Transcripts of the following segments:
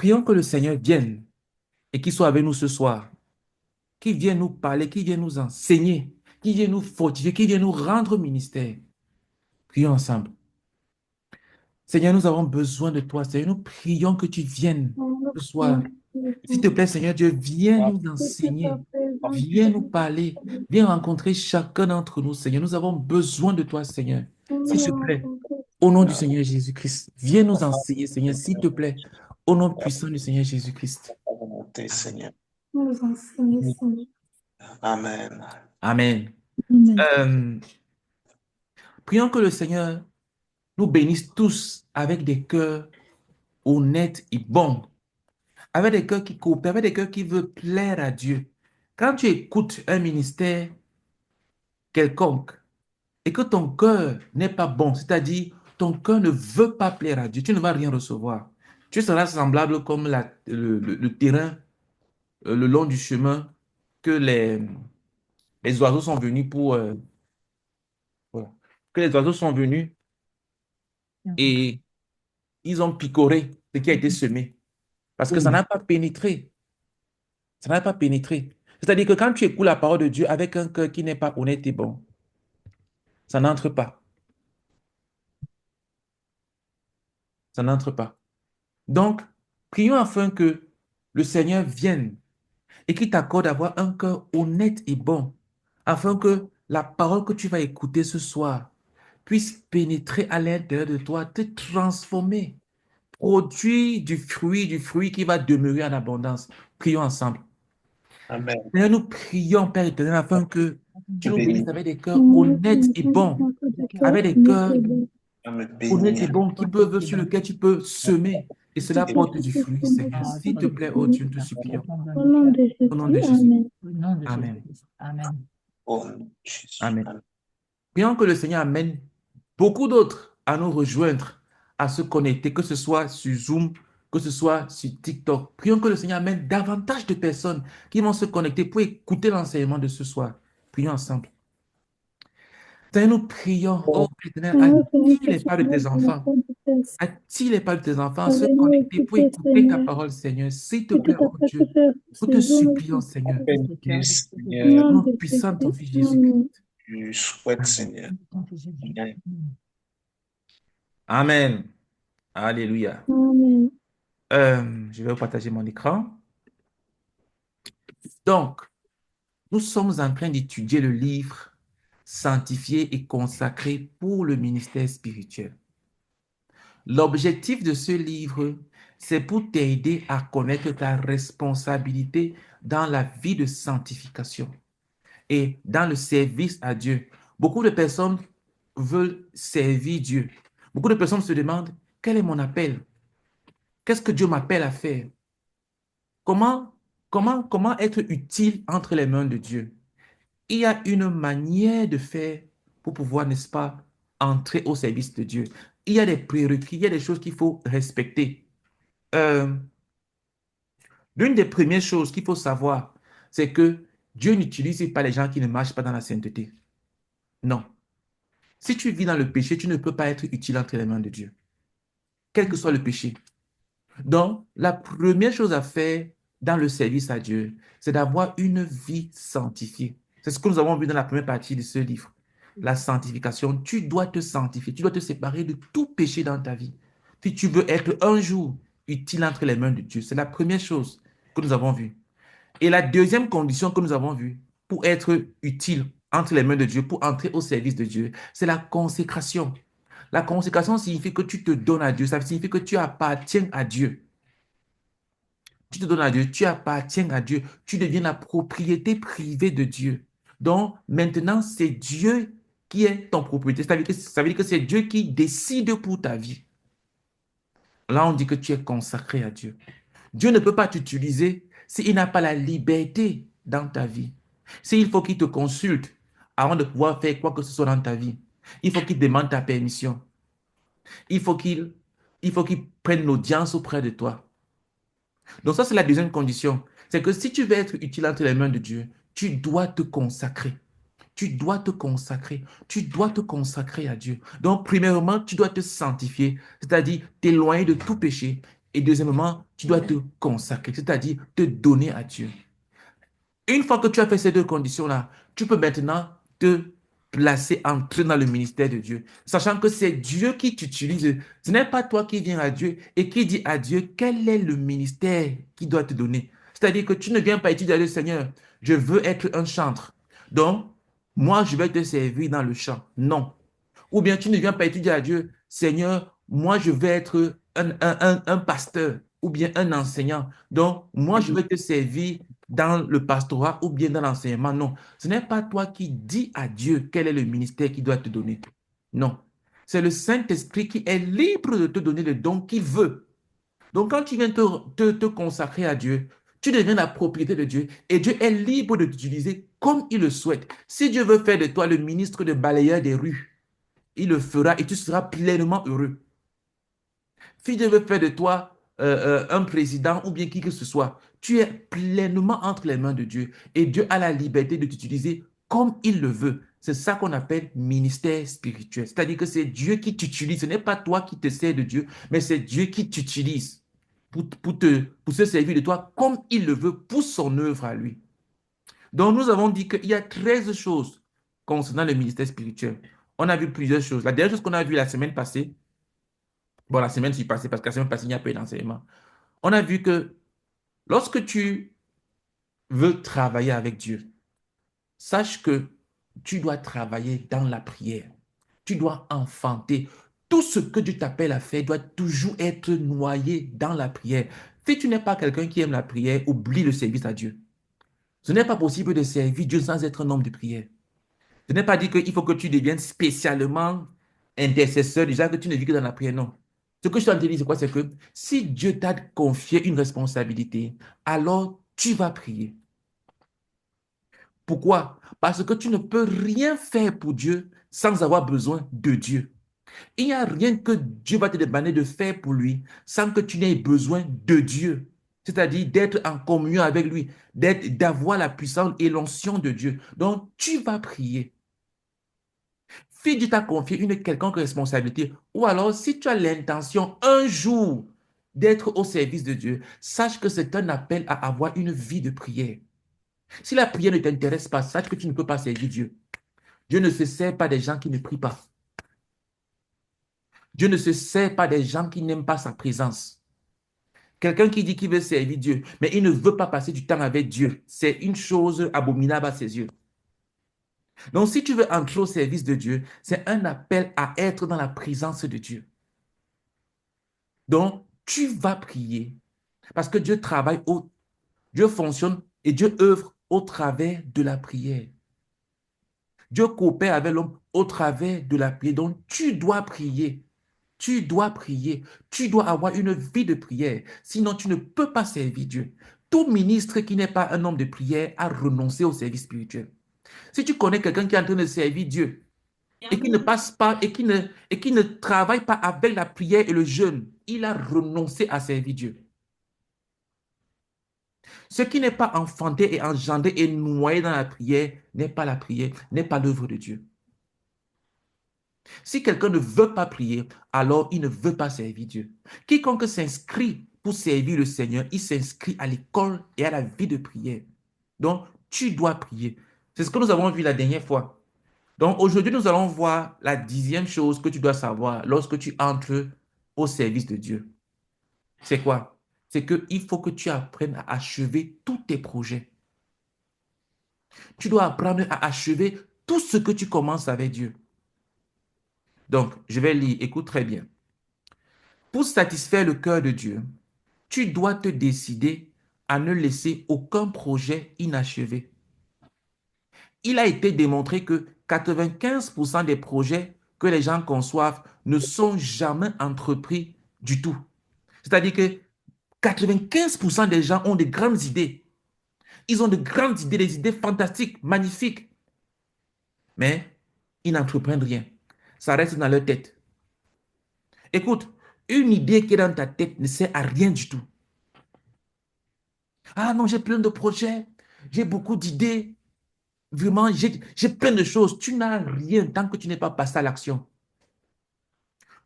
Prions que le Seigneur vienne et qu'il soit avec nous ce soir, qu'il vienne nous parler, qu'il vienne nous enseigner, qu'il vienne nous fortifier, qu'il vienne nous rendre ministère. Prions ensemble. Seigneur, nous avons besoin de toi. Seigneur, nous prions que tu viennes ce soir. S'il te plaît, Seigneur Dieu, viens nous enseigner. Viens nous parler. Viens rencontrer chacun d'entre nous, Seigneur. Nous avons besoin de toi, Seigneur. S'il te plaît, au nom du Seigneur Jésus-Christ, viens nous enseigner, Seigneur, s'il te plaît. Au nom puissant du Seigneur Jésus-Christ. Volonté, Seigneur. Nous enseigner, Seigneur. Amen. Amen. Amen. Prions que le Seigneur nous bénisse tous avec des cœurs honnêtes et bons, avec des cœurs qui coopèrent, avec des cœurs qui veulent plaire à Dieu. Quand tu écoutes un ministère quelconque et que ton cœur n'est pas bon, c'est-à-dire ton cœur ne veut pas plaire à Dieu, tu ne vas rien recevoir. Tu seras semblable comme le terrain le long du chemin que les oiseaux sont venus voilà. Que les oiseaux sont venus et ils ont picoré ce qui a été semé. Parce que ça n'a pas pénétré. Ça n'a pas pénétré. C'est-à-dire que quand tu écoutes la parole de Dieu avec un cœur qui n'est pas honnête et bon, ça n'entre pas. Ça n'entre pas. Donc, prions afin que le Seigneur vienne et qu'il t'accorde d'avoir un cœur honnête et bon, afin que la parole que tu vas écouter ce soir puisse pénétrer à l'intérieur de toi, te transformer, produire du fruit qui va demeurer en abondance. Prions ensemble. Amen. Seigneur, nous prions, Père éternel, afin que tu nous bénisses Bénis. avec des cœurs honnêtes et bons, avec des cœurs Me honnêtes et bénir. bons sur lesquels tu peux semer et cela porte du fruit, Seigneur. S'il te plaît, oh Dieu, nous te supplions. Au nom de Jésus, Au nom de Jésus. Amen. Au nom de Amen. Jésus. Amen. Oh, Jésus. Amen. Prions que le Seigneur amène beaucoup d'autres à nous rejoindre, à se connecter, que ce soit sur Zoom, que ce soit sur TikTok. Prions que le Seigneur amène davantage de personnes qui vont se connecter pour écouter l'enseignement de ce soir. Prions ensemble. Seigneur, nous prions, oh Éternel, attire les pas de tes enfants. Attire les pas de tes enfants à se connecter pour écouter ta parole, Seigneur. S'il te plaît, oh Dieu, nous te supplions, Seigneur. Bénis, Au Seigneur. nom puissant de ton Fils Jésus-Christ. Je souhaite, Seigneur. Amen. Amen. Alléluia. Amen. Je vais vous partager mon écran. Donc, nous sommes en train d'étudier le livre Sanctifié et consacré pour le ministère spirituel. L'objectif de ce livre, c'est pour t'aider à connaître ta responsabilité dans la vie de sanctification et dans le service à Dieu. Beaucoup de personnes veulent servir Dieu. Beaucoup de personnes se demandent, quel est mon appel? Qu'est-ce que Dieu m'appelle à faire? Comment être utile entre les mains de Dieu? Il y a une manière de faire pour pouvoir, n'est-ce pas, entrer au service de Dieu. Il y a des prérequis, il y a des choses qu'il faut respecter. L'une des premières choses qu'il faut savoir, c'est que Dieu n'utilise pas les gens qui ne marchent pas dans la sainteté. Non. Si tu vis dans le péché, tu ne peux pas être utile entre les mains de Dieu, quel que soit le péché. Donc, la première chose à faire dans le service à Dieu, c'est d'avoir une vie sanctifiée. C'est ce que nous avons vu dans la première partie de ce livre. La sanctification, tu dois te sanctifier, tu dois te séparer de tout péché dans ta vie. Si tu veux être un jour utile entre les mains de Dieu, c'est la première chose que nous avons vue. Et la deuxième condition que nous avons vue pour être utile entre les mains de Dieu, pour entrer au service de Dieu, c'est la consécration. La consécration signifie que tu te donnes à Dieu, ça signifie que tu appartiens à Dieu. Tu te donnes à Dieu, tu appartiens à Dieu, tu deviens la propriété privée de Dieu. Donc, maintenant, c'est Dieu qui est ton propriété. Ça veut dire que c'est Dieu qui décide pour ta vie. Là, on dit que tu es consacré à Dieu. Dieu ne peut pas t'utiliser s'il n'a pas la liberté dans ta vie. S'il faut qu'il te consulte avant de pouvoir faire quoi que ce soit dans ta vie, il faut qu'il demande ta permission. Il faut qu'il prenne l'audience auprès de toi. Donc ça, c'est la deuxième condition. C'est que si tu veux être utile entre les mains de Dieu, tu dois te consacrer. Tu dois te consacrer. Tu dois te consacrer à Dieu. Donc, premièrement, tu dois te sanctifier, c'est-à-dire t'éloigner de tout péché Et deuxièmement, tu dois te consacrer, c'est-à-dire te donner à Dieu. Une fois que tu as fait ces deux conditions-là, tu peux maintenant te placer, entrer dans le ministère de Dieu, sachant que c'est Dieu qui t'utilise. Ce n'est pas toi qui viens à Dieu et qui dis à Dieu quel est le ministère qu'il doit te donner. C'est-à-dire que tu ne viens pas étudier le Seigneur, je veux être un chantre. Donc, moi, je vais te servir dans le chant. Non. Ou bien tu ne viens pas étudier à Dieu, Seigneur, moi je vais être un pasteur ou bien un enseignant. Donc, moi je vais te servir dans le pastorat ou bien dans l'enseignement. Non, ce n'est pas toi qui dis à Dieu quel est le ministère qu'il doit te donner. Non, c'est le Saint-Esprit qui est libre de te donner le don qu'il veut. Donc, quand tu viens te consacrer à Dieu, tu deviens la propriété de Dieu et Dieu est libre de t'utiliser comme il le souhaite. Si Dieu veut faire de toi le ministre de balayeur des rues, il le fera et tu seras pleinement heureux. Si Dieu veut faire de toi un président ou bien qui que ce soit, tu es pleinement entre les mains de Dieu et Dieu a la liberté de t'utiliser comme il le veut. C'est ça qu'on appelle ministère spirituel. C'est-à-dire que c'est Dieu qui t'utilise. Ce n'est pas toi qui te sers de Dieu, mais c'est Dieu qui t'utilise pour se servir de toi comme il le veut pour son œuvre à lui. Donc, nous avons dit qu'il y a 13 choses concernant le ministère spirituel. On a vu plusieurs choses. La dernière chose qu'on a vue la semaine passée, bon, la semaine qui passée, parce que la semaine passée, il n'y a pas eu d'enseignement. On a vu que lorsque tu veux travailler avec Dieu, sache que tu dois travailler dans la prière. Tu dois enfanter. Tout ce que Dieu t'appelle à faire doit toujours être noyé dans la prière. Si tu n'es pas quelqu'un qui aime la prière, oublie le service à Dieu. Ce n'est pas possible de servir Dieu sans être un homme de prière. Je n'ai pas dit qu'il faut que tu deviennes spécialement intercesseur, déjà que tu ne vis que dans la prière, non. Ce que je t'en dis, c'est quoi? C'est que si Dieu t'a confié une responsabilité, alors tu vas prier. Pourquoi? Parce que tu ne peux rien faire pour Dieu sans avoir besoin de Dieu. Il n'y a rien que Dieu va te demander de faire pour lui sans que tu n'aies besoin de Dieu. C'est-à-dire d'être en communion avec lui, d'avoir la puissance et l'onction de Dieu. Donc, tu vas prier. Si Dieu t'a confié une quelconque responsabilité, ou alors si tu as l'intention un jour d'être au service de Dieu, sache que c'est un appel à avoir une vie de prière. Si la prière ne t'intéresse pas, sache que tu ne peux pas servir Dieu. Dieu ne se sert pas des gens qui ne prient pas. Dieu ne se sert pas des gens qui n'aiment pas sa présence. Quelqu'un qui dit qu'il veut servir Dieu, mais il ne veut pas passer du temps avec Dieu, c'est une chose abominable à ses yeux. Donc, si tu veux entrer au service de Dieu, c'est un appel à être dans la présence de Dieu. Donc, tu vas prier parce que Dieu fonctionne et Dieu œuvre au travers de la prière. Dieu coopère avec l'homme au travers de la prière. Donc, tu dois prier. Tu dois prier. Tu dois avoir une vie de prière. Sinon, tu ne peux pas servir Dieu. Tout ministre qui n'est pas un homme de prière a renoncé au service spirituel. Si tu connais quelqu'un qui est en train de servir Dieu et qui ne passe pas et qui ne travaille pas avec la prière et le jeûne, il a renoncé à servir Dieu. Ce qui n'est pas enfanté et engendré et noyé dans la prière n'est pas la prière, n'est pas l'œuvre de Dieu. Si quelqu'un ne veut pas prier, alors il ne veut pas servir Dieu. Quiconque s'inscrit pour servir le Seigneur, il s'inscrit à l'école et à la vie de prière. Donc, tu dois prier. C'est ce que nous avons vu la dernière fois. Donc, aujourd'hui, nous allons voir la 10e chose que tu dois savoir lorsque tu entres au service de Dieu. C'est quoi? C'est qu'il faut que tu apprennes à achever tous tes projets. Tu dois apprendre à achever tout ce que tu commences avec Dieu. Donc, je vais lire, écoute très bien. Pour satisfaire le cœur de Dieu, tu dois te décider à ne laisser aucun projet inachevé. Il a été démontré que 95% des projets que les gens conçoivent ne sont jamais entrepris du tout. C'est-à-dire que 95% des gens ont de grandes idées. Ils ont de grandes idées, des idées fantastiques, magnifiques. Mais ils n'entreprennent rien. Ça reste dans leur tête. Écoute, une idée qui est dans ta tête ne sert à rien du tout. Ah non, j'ai plein de projets, j'ai beaucoup d'idées. Vraiment, j'ai plein de choses. Tu n'as rien tant que tu n'es pas passé à l'action.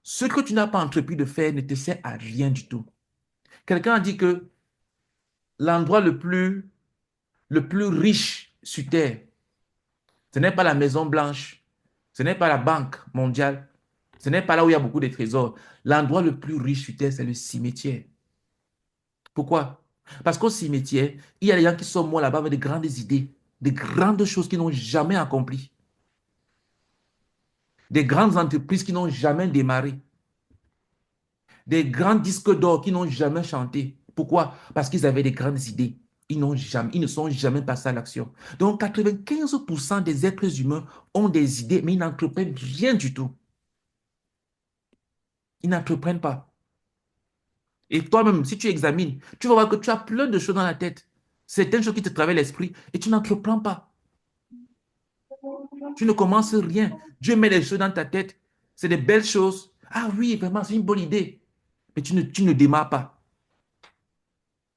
Ce que tu n'as pas entrepris de faire ne te sert à rien du tout. Quelqu'un a dit que l'endroit le plus riche sur Terre, ce n'est pas la Maison Blanche, ce n'est pas la Banque mondiale, ce n'est pas là où il y a beaucoup de trésors. L'endroit le plus riche sur Terre, c'est le cimetière. Pourquoi? Parce qu'au cimetière, il y a des gens qui sont morts là-bas avec de grandes idées, de grandes choses qu'ils n'ont jamais accomplies, des grandes entreprises qui n'ont jamais démarré, des grands disques d'or qui n'ont jamais chanté. Pourquoi? Parce qu'ils avaient des grandes idées. Ils ne sont jamais passés à l'action. Donc, 95% des êtres humains ont des idées, mais ils n'entreprennent rien du tout. Ils n'entreprennent pas. Et toi-même, si tu examines, tu vas voir que tu as plein de choses dans la tête. Certaines choses qui te travaillent l'esprit et tu n'entreprends pas. Tu ne commences rien. Dieu met les choses dans ta tête. C'est des belles choses. Ah oui, vraiment, c'est une bonne idée. Mais tu ne démarres pas.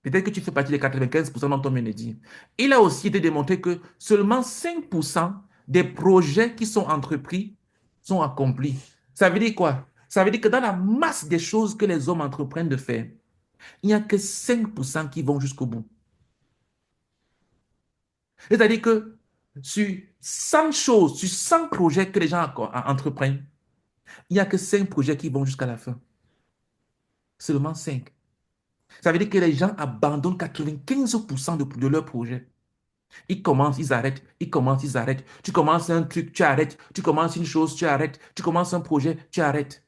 Peut-être que tu fais partie des 95% dont on vient de dire. Il a aussi été démontré que seulement 5% des projets qui sont entrepris sont accomplis. Ça veut dire quoi? Ça veut dire que dans la masse des choses que les hommes entreprennent de faire, il n'y a que 5% qui vont jusqu'au bout. C'est-à-dire que sur 100 choses, sur 100 projets que les gens entreprennent, il n'y a que 5 projets qui vont jusqu'à la fin. Seulement 5. Ça veut dire que les gens abandonnent 95% de leurs projets. Ils commencent, ils arrêtent, ils commencent, ils arrêtent. Tu commences un truc, tu arrêtes. Tu commences une chose, tu arrêtes. Tu commences un projet, tu arrêtes.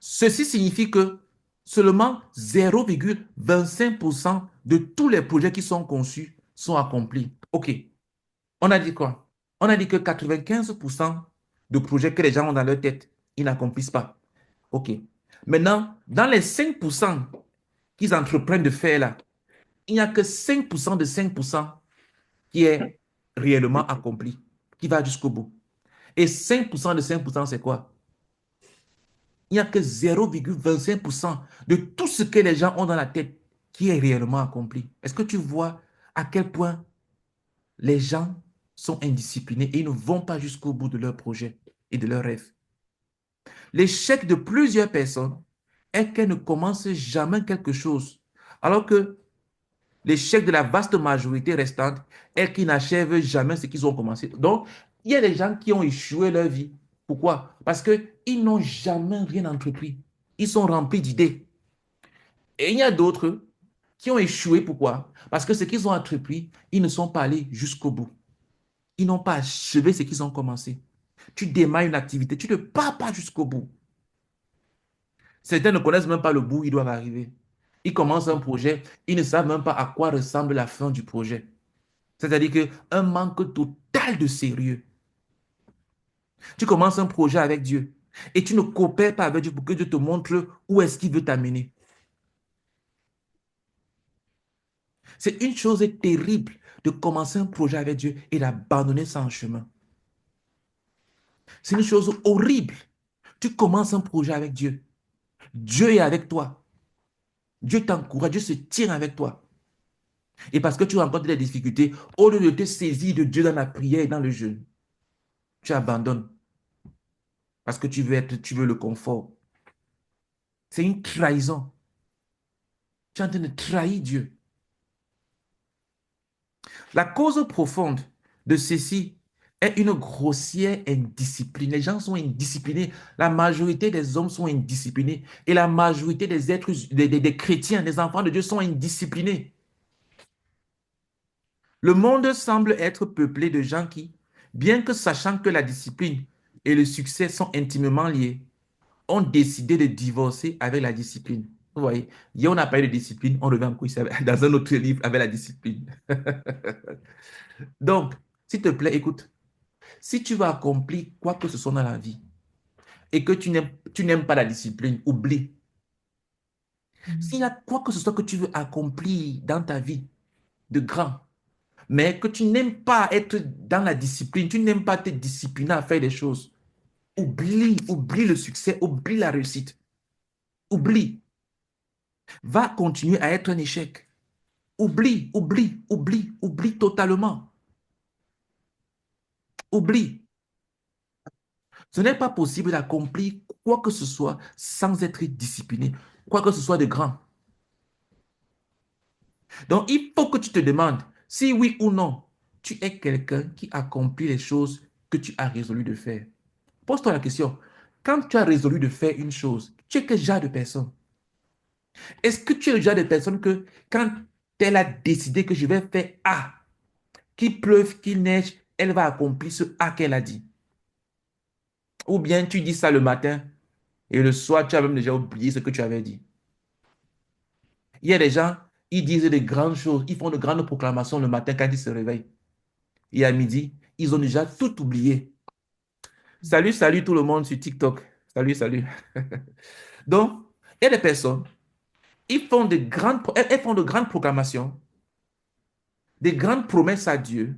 Ceci signifie que seulement 0,25% de tous les projets qui sont conçus sont accomplis. OK. On a dit quoi? On a dit que 95% de projets que les gens ont dans leur tête, ils n'accomplissent pas. OK. Maintenant, dans les 5% qu'ils entreprennent de faire là, il n'y a que 5% de 5% qui est réellement accompli, qui va jusqu'au bout. Et 5% de 5%, c'est quoi? Il n'y a que 0,25% de tout ce que les gens ont dans la tête qui est réellement accompli. Est-ce que tu vois à quel point les gens sont indisciplinés et ils ne vont pas jusqu'au bout de leur projet et de leurs rêves? L'échec de plusieurs personnes est qu'elles ne commencent jamais quelque chose, alors que l'échec de la vaste majorité restante est qu'ils n'achèvent jamais ce qu'ils ont commencé. Donc, il y a des gens qui ont échoué leur vie. Pourquoi? Parce qu'ils n'ont jamais rien entrepris. Ils sont remplis d'idées. Et il y a d'autres qui ont échoué. Pourquoi? Parce que ce qu'ils ont entrepris, ils ne sont pas allés jusqu'au bout. Ils n'ont pas achevé ce qu'ils ont commencé. Tu démarres une activité, tu ne pars pas jusqu'au bout. Certains ne connaissent même pas le bout où ils doivent arriver. Ils commencent un projet, ils ne savent même pas à quoi ressemble la fin du projet. C'est-à-dire qu'un manque total de sérieux. Tu commences un projet avec Dieu et tu ne coopères pas avec Dieu pour que Dieu te montre où est-ce qu'il veut t'amener. C'est une chose terrible de commencer un projet avec Dieu et d'abandonner ça en chemin. C'est une chose horrible. Tu commences un projet avec Dieu. Dieu est avec toi. Dieu t'encourage, Dieu se tient avec toi. Et parce que tu rencontres des difficultés, au lieu de te saisir de Dieu dans la prière et dans le jeûne, tu abandonnes parce que tu veux le confort. C'est une trahison. Tu es en train de trahir Dieu. La cause profonde de ceci est une grossière indiscipline. Les gens sont indisciplinés. La majorité des hommes sont indisciplinés. Et la majorité des êtres, des chrétiens, des enfants de Dieu sont indisciplinés. Le monde semble être peuplé de gens qui, bien que sachant que la discipline et le succès sont intimement liés, ont décidé de divorcer avec la discipline. Vous voyez, hier on n'a pas eu de discipline, on revient encore ici dans un autre livre avec la discipline. Donc, s'il te plaît, écoute, si tu veux accomplir quoi que ce soit dans la vie et que tu n'aimes pas la discipline, oublie. S'il y a quoi que ce soit que tu veux accomplir dans ta vie de grand, mais que tu n'aimes pas être dans la discipline, tu n'aimes pas te discipliner à faire des choses, oublie le succès, oublie la réussite, oublie. Va continuer à être un échec. Oublie totalement. Oublie. Ce n'est pas possible d'accomplir quoi que ce soit sans être discipliné. quoi que ce soit de grand. Donc, il faut que tu te demandes si oui ou non, tu es quelqu'un qui accomplit les choses que tu as résolu de faire. Pose-toi la question. Quand tu as résolu de faire une chose, tu es quel genre de personne? Est-ce que tu es le genre de personne que quand elle a décidé que je vais faire A, qu'il pleuve, qu'il neige, elle va accomplir ce A qu'elle a dit? Ou bien tu dis ça le matin et le soir, tu as même déjà oublié ce que tu avais dit. Il y a des gens, ils disent de grandes choses, ils font de grandes proclamations le matin quand ils se réveillent. Et à midi, ils ont déjà tout oublié. Salut, salut tout le monde sur TikTok. Salut, salut. Donc, il y a des personnes, elles font de grandes proclamations, des grandes promesses à Dieu.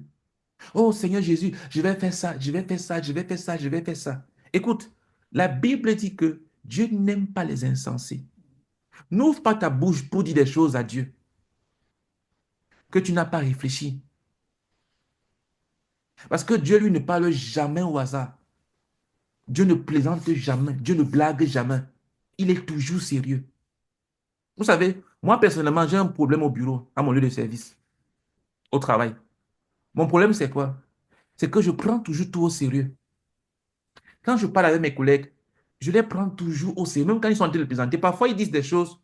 Oh Seigneur Jésus, je vais faire ça, je vais faire ça, je vais faire ça, je vais faire ça. Écoute, la Bible dit que Dieu n'aime pas les insensés. N'ouvre pas ta bouche pour dire des choses à Dieu que tu n'as pas réfléchi. Parce que Dieu, lui, ne parle jamais au hasard. Dieu ne plaisante jamais. Dieu ne blague jamais. Il est toujours sérieux. Vous savez, moi, personnellement, j'ai un problème au bureau, à mon lieu de service, au travail. Mon problème, c'est quoi? C'est que je prends toujours tout au sérieux. Quand je parle avec mes collègues, je les prends toujours au sérieux, même quand ils sont en train de plaisanter. Parfois, ils disent des choses,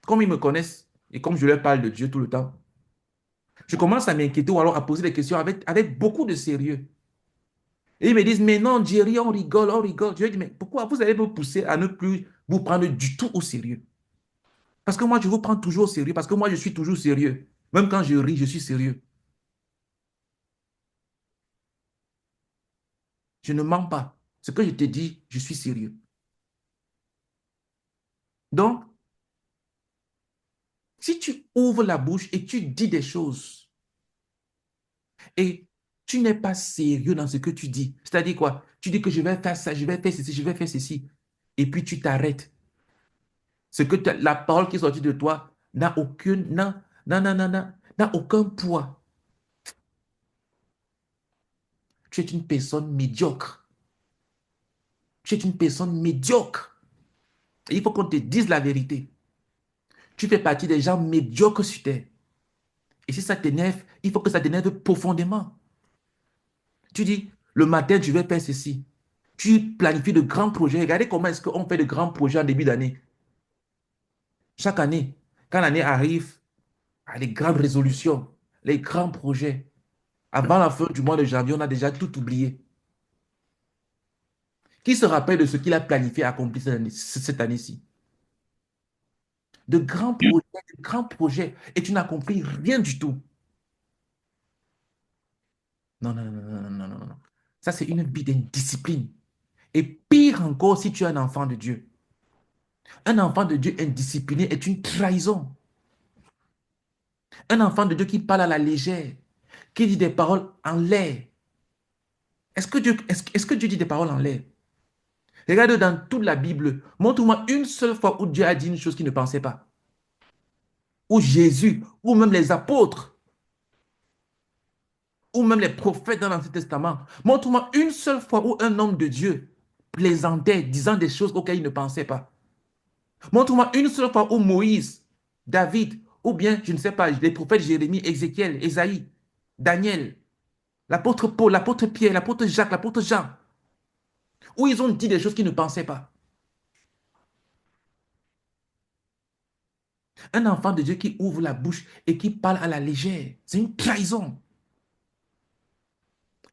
comme ils me connaissent et comme je leur parle de Dieu tout le temps. Je commence à m'inquiéter ou alors à poser des questions avec beaucoup de sérieux. Et ils me disent, mais non, Jerry, on rigole, on rigole. Je leur dis, mais pourquoi vous allez me pousser à ne plus vous prendre du tout au sérieux? Parce que moi, je vous prends toujours au sérieux, parce que moi, je suis toujours sérieux. Même quand je ris, je suis sérieux. Je ne mens pas. Ce que je te dis, je suis sérieux. Donc, si tu ouvres la bouche et tu dis des choses et tu n'es pas sérieux dans ce que tu dis, c'est-à-dire quoi? Tu dis que je vais faire ça, je vais faire ceci, je vais faire ceci, et puis tu t'arrêtes. Ce que la parole qui est sortie de toi n'a aucune, n'a aucun poids. Tu es une personne médiocre. Tu es une personne médiocre. Et il faut qu'on te dise la vérité. Tu fais partie des gens médiocres sur terre. Et si ça t'énerve, il faut que ça t'énerve profondément. Tu dis, le matin, je vais faire ceci. Tu planifies de grands projets. Regardez comment est-ce qu'on fait de grands projets en début d'année. Chaque année, quand l'année arrive, les grandes résolutions, les grands projets. Avant la fin du mois de janvier, on a déjà tout oublié. Qui se rappelle de ce qu'il a planifié accomplir cette année-ci? De grands projets, et tu n'as compris rien du tout. Non, non, non, non, non, non, non, non. Ça, c'est une vie d'indiscipline. Et pire encore si tu es un enfant de Dieu. Un enfant de Dieu indiscipliné est une trahison. Un enfant de Dieu qui parle à la légère, qui dit des paroles en l'air. Est-ce que Dieu dit des paroles en l'air? Regarde dans toute la Bible, montre-moi une seule fois où Dieu a dit une chose qu'il ne pensait pas. Ou Jésus, ou même les apôtres, ou même les prophètes dans l'Ancien Testament. Montre-moi une seule fois où un homme de Dieu plaisantait, disant des choses auxquelles il ne pensait pas. Montre-moi une seule fois où Moïse, David, ou bien, je ne sais pas, les prophètes Jérémie, Ézéchiel, Ésaïe, Daniel, l'apôtre Paul, l'apôtre Pierre, l'apôtre Jacques, l'apôtre Jean, où ils ont dit des choses qu'ils ne pensaient pas. Un enfant de Dieu qui ouvre la bouche et qui parle à la légère, c'est une trahison.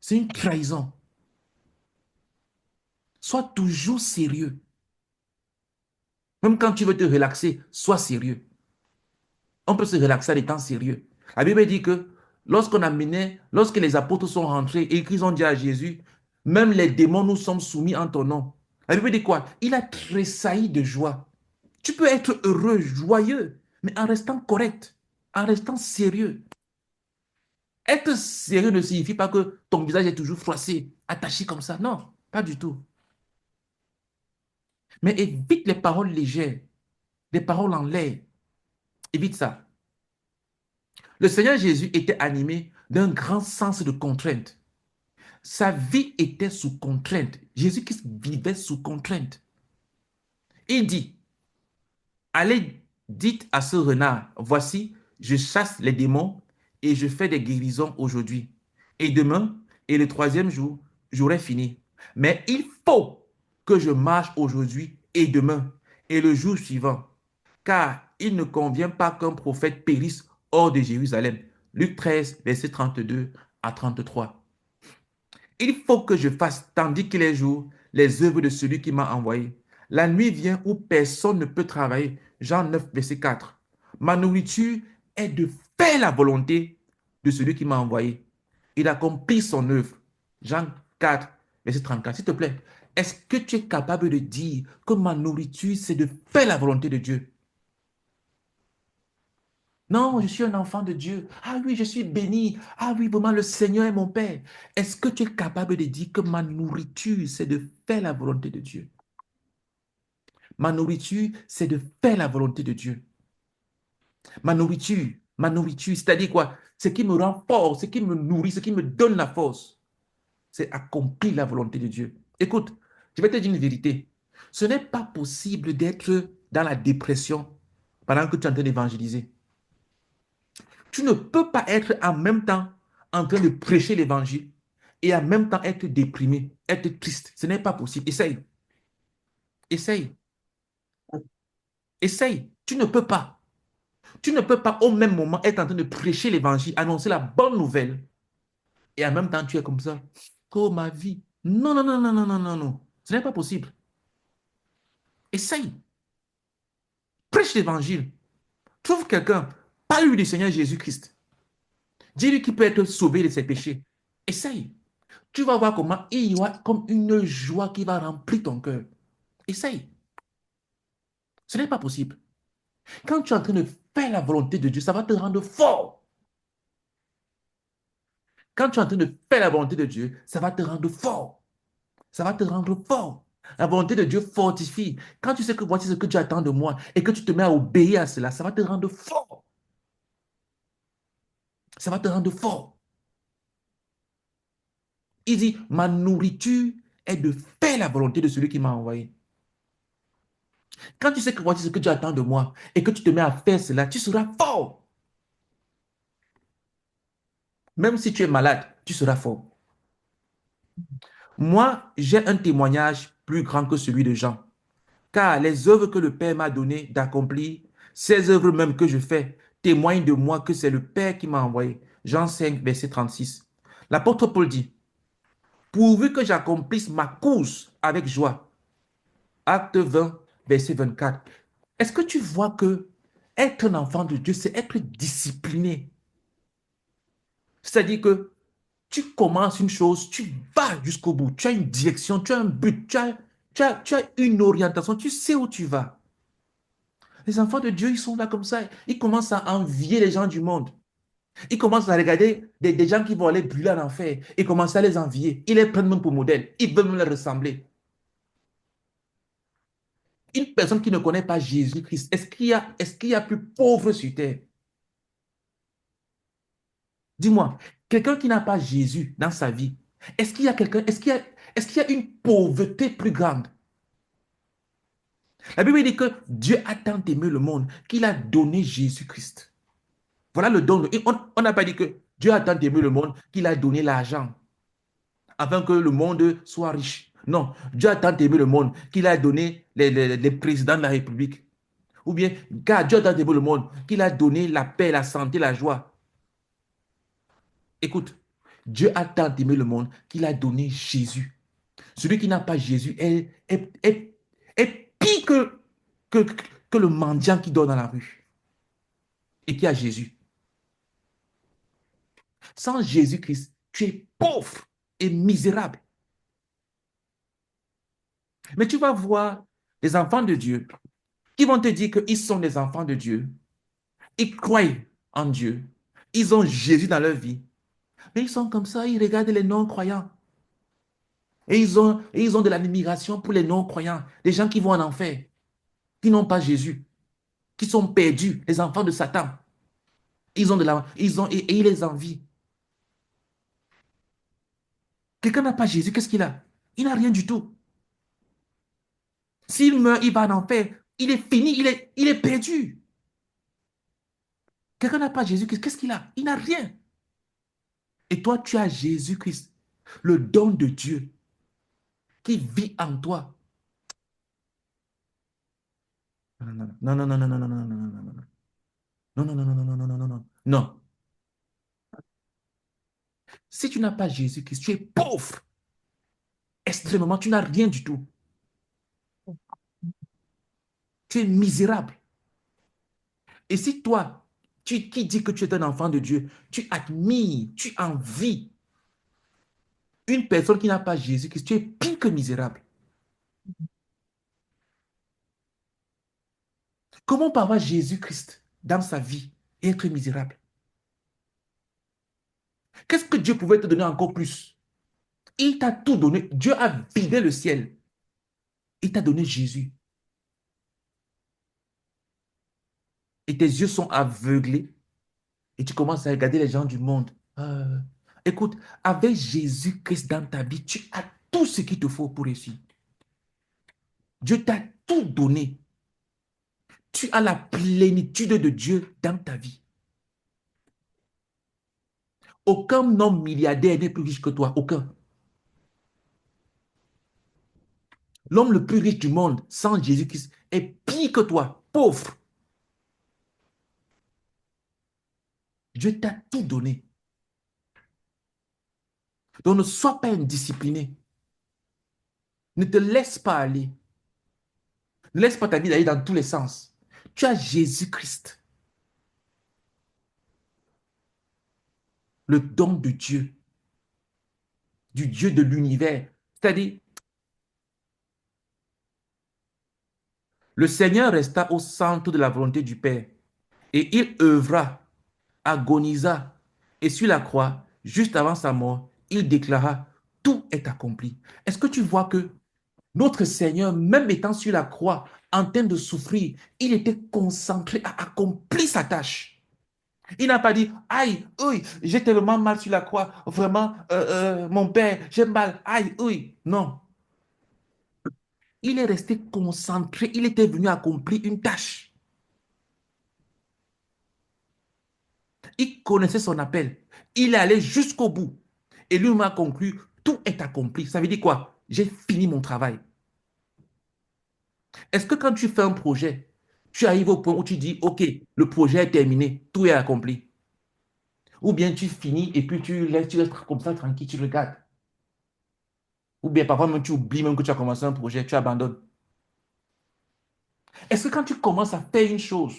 C'est une trahison. Sois toujours sérieux. Même quand tu veux te relaxer, sois sérieux. On peut se relaxer en étant sérieux. La Bible dit que lorsque les apôtres sont rentrés et qu'ils ont dit à Jésus, même les démons nous sommes soumis en ton nom. La Bible dit quoi? Il a tressailli de joie. Tu peux être heureux, joyeux, mais en restant correct, en restant sérieux. Être sérieux ne signifie pas que ton visage est toujours froissé, attaché comme ça. Non, pas du tout. Mais évite les paroles légères, les paroles en l'air. Évite ça. Le Seigneur Jésus était animé d'un grand sens de contrainte. Sa vie était sous contrainte. Jésus-Christ vivait sous contrainte. Il dit, allez, dites à ce renard, voici, je chasse les démons et je fais des guérisons aujourd'hui. Et demain, et le troisième jour, j'aurai fini. Mais il faut que je marche aujourd'hui et demain et le jour suivant, car il ne convient pas qu'un prophète périsse hors de Jérusalem. Luc 13, verset 32 à 33. Il faut que je fasse, tandis qu'il est jour, les œuvres de celui qui m'a envoyé. La nuit vient où personne ne peut travailler. Jean 9, verset 4. Ma nourriture est de faire la volonté de celui qui m'a envoyé. Il accomplit son œuvre. Jean 4, verset 34. S'il te plaît, est-ce que tu es capable de dire que ma nourriture, c'est de faire la volonté de Dieu? Non, je suis un enfant de Dieu. Ah oui, je suis béni. Ah oui, vraiment, le Seigneur est mon Père. Est-ce que tu es capable de dire que ma nourriture, c'est de faire la volonté de Dieu? Ma nourriture, c'est de faire la volonté de Dieu. Ma nourriture, c'est-à-dire quoi? Ce qui me rend fort, ce qui me nourrit, ce qui me donne la force, c'est accomplir la volonté de Dieu. Écoute, je vais te dire une vérité. Ce n'est pas possible d'être dans la dépression pendant que tu es en train d'évangéliser. Tu ne peux pas être en même temps en train de prêcher l'évangile et en même temps être déprimé, être triste. Ce n'est pas possible. Essaye. Essaye. Essaye. Tu ne peux pas. Tu ne peux pas au même moment être en train de prêcher l'évangile, annoncer la bonne nouvelle et en même temps tu es comme ça. Oh ma vie. Non, non, non, non, non, non, non, non. Ce n'est pas possible. Essaye. Prêche l'évangile. Trouve quelqu'un. Parle-lui du Seigneur Jésus-Christ. Dis-lui qu'il peut être sauvé de ses péchés. Essaye. Tu vas voir comment il y aura comme une joie qui va remplir ton cœur. Essaye. Ce n'est pas possible. Quand tu es en train de faire la volonté de Dieu, ça va te rendre fort. Quand tu es en train de faire la volonté de Dieu, ça va te rendre fort. Ça va te rendre fort. La volonté de Dieu fortifie. Quand tu sais que voici ce que Dieu attend de moi et que tu te mets à obéir à cela, ça va te rendre fort. Ça va te rendre fort. Il dit, ma nourriture est de faire la volonté de celui qui m'a envoyé. Quand tu sais que voici ce que Dieu attend de moi et que tu te mets à faire cela, tu seras fort. Même si tu es malade, tu seras fort. Moi, j'ai un témoignage plus grand que celui de Jean. Car les œuvres que le Père m'a donné d'accomplir, ces œuvres même que je fais, témoignent de moi que c'est le Père qui m'a envoyé. Jean 5, verset 36. L'apôtre Paul dit, pourvu que j'accomplisse ma course avec joie. Acte 20, verset 24. Est-ce que tu vois que être un enfant de Dieu, c'est être discipliné? C'est-à-dire que tu commences une chose, tu vas jusqu'au bout, tu as une direction, tu as un but, tu as une orientation, tu sais où tu vas. Les enfants de Dieu, ils sont là comme ça, ils commencent à envier les gens du monde. Ils commencent à regarder des gens qui vont aller brûler en enfer. Ils commencent à les envier. Ils les prennent même pour modèle. Ils veulent même les ressembler. Une personne qui ne connaît pas Jésus-Christ, est-ce qu'il y a plus pauvre sur terre? Dis-moi, quelqu'un qui n'a pas Jésus dans sa vie, est-ce qu'il y a quelqu'un, est-ce qu'il y a une pauvreté plus grande? La Bible dit que Dieu a tant aimé le monde qu'il a donné Jésus-Christ. Voilà le don. On n'a pas dit que Dieu a tant aimé le monde qu'il a donné l'argent afin que le monde soit riche. Non, Dieu a tant aimé le monde qu'il a donné les présidents de la République. Ou bien, car Dieu a tant aimé le monde qu'il a donné la paix, la santé, la joie. Écoute, Dieu a tant aimé le monde qu'il a donné Jésus. Celui qui n'a pas Jésus est pire que, que le mendiant qui dort dans la rue et qui a Jésus. Sans Jésus-Christ, tu es pauvre et misérable. Mais tu vas voir les enfants de Dieu qui vont te dire qu'ils sont des enfants de Dieu. Ils croient en Dieu. Ils ont Jésus dans leur vie. Mais ils sont comme ça, ils regardent les non-croyants. Et ils ont de l'admiration pour les non-croyants, les gens qui vont en enfer, qui n'ont pas Jésus, qui sont perdus, les enfants de Satan. Et ils les envient. Quelqu'un n'a pas Jésus, qu'est-ce qu'il a? Il n'a rien du tout. S'il meurt, il va en enfer. Il est fini, il est perdu. Quelqu'un n'a pas Jésus-Christ, qu'est-ce qu'il a? Il n'a rien. Et toi, tu as Jésus-Christ, le don de Dieu qui vit en toi. Non, non, non, non, non, non, non, non, non, non, non, non, non. Non, non, non, non, non, non, non, non, non, non. Non. Si tu n'as pas Jésus-Christ, tu es pauvre. Extrêmement, tu n'as rien du tout. Tu es misérable. Et si toi, qui dis que tu es un enfant de Dieu, tu admires, tu envies une personne qui n'a pas Jésus-Christ, tu es pire que misérable. Comment on peut avoir Jésus-Christ dans sa vie et être misérable? Qu'est-ce que Dieu pouvait te donner encore plus? Il t'a tout donné. Dieu a vidé le ciel. Il t'a donné Jésus. Et tes yeux sont aveuglés. Et tu commences à regarder les gens du monde. Écoute, avec Jésus-Christ dans ta vie, tu as tout ce qu'il te faut pour réussir. Dieu t'a tout donné. Tu as la plénitude de Dieu dans ta vie. Aucun homme milliardaire n'est plus riche que toi. Aucun. L'homme le plus riche du monde, sans Jésus-Christ, est pire que toi. Pauvre. Dieu t'a tout donné. Donc ne sois pas indiscipliné. Ne te laisse pas aller. Ne laisse pas ta vie aller dans tous les sens. Tu as Jésus-Christ, le don de Dieu, du Dieu de l'univers. C'est-à-dire, le Seigneur resta au centre de la volonté du Père et il œuvra, agonisa et sur la croix, juste avant sa mort, il déclara, tout est accompli. Est-ce que tu vois que notre Seigneur, même étant sur la croix, en train de souffrir, il était concentré à accomplir sa tâche. Il n'a pas dit, aïe, oui, j'ai tellement mal sur la croix, vraiment, mon père, j'ai mal, aïe, oui. Non, il est resté concentré, il était venu accomplir une tâche. Il connaissait son appel, il est allé jusqu'au bout. Et lui m'a conclu, tout est accompli. Ça veut dire quoi? J'ai fini mon travail. Est-ce que quand tu fais un projet, tu arrives au point où tu dis, OK, le projet est terminé, tout est accompli. Ou bien tu finis et puis tu restes comme ça tranquille, tu regardes. Ou bien parfois même tu oublies même que tu as commencé un projet, tu abandonnes. Est-ce que quand tu commences à faire une chose,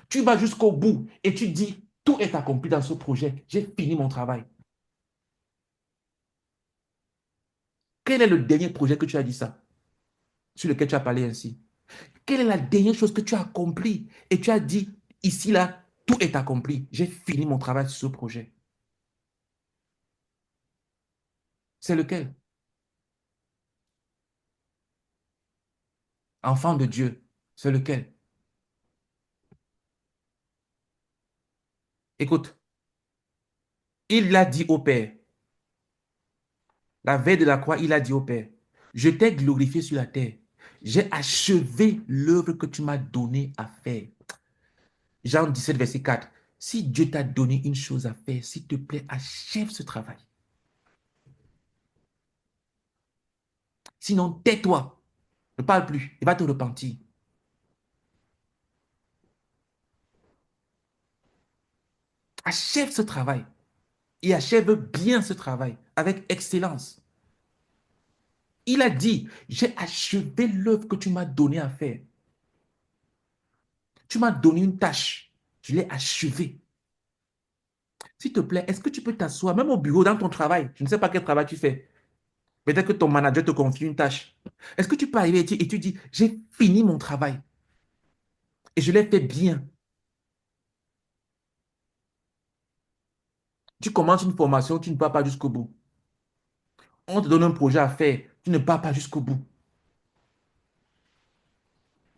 tu vas jusqu'au bout et tu dis, tout est accompli dans ce projet, j'ai fini mon travail. Quel est le dernier projet que tu as dit ça, sur lequel tu as parlé ainsi? Quelle est la dernière chose que tu as accomplie et tu as dit, ici, là, tout est accompli, j'ai fini mon travail sur ce projet? C'est lequel? Enfant de Dieu, c'est lequel? Écoute, il l'a dit au Père. La veille de la croix, il a dit au Père, je t'ai glorifié sur la terre. J'ai achevé l'œuvre que tu m'as donnée à faire. Jean 17, verset 4. Si Dieu t'a donné une chose à faire, s'il te plaît, achève ce travail. Sinon, tais-toi. Ne parle plus. Il va te repentir. Achève ce travail. Et achève bien ce travail avec excellence. Il a dit, j'ai achevé l'œuvre que tu m'as donnée à faire. Tu m'as donné une tâche. Je l'ai achevée. S'il te plaît, est-ce que tu peux t'asseoir, même au bureau, dans ton travail? Je ne sais pas quel travail tu fais. Peut-être que ton manager te confie une tâche. Est-ce que tu peux arriver et tu dis, j'ai fini mon travail et je l'ai fait bien. Tu commences une formation, tu ne pars pas jusqu'au bout. On te donne un projet à faire, tu ne pars pas jusqu'au bout.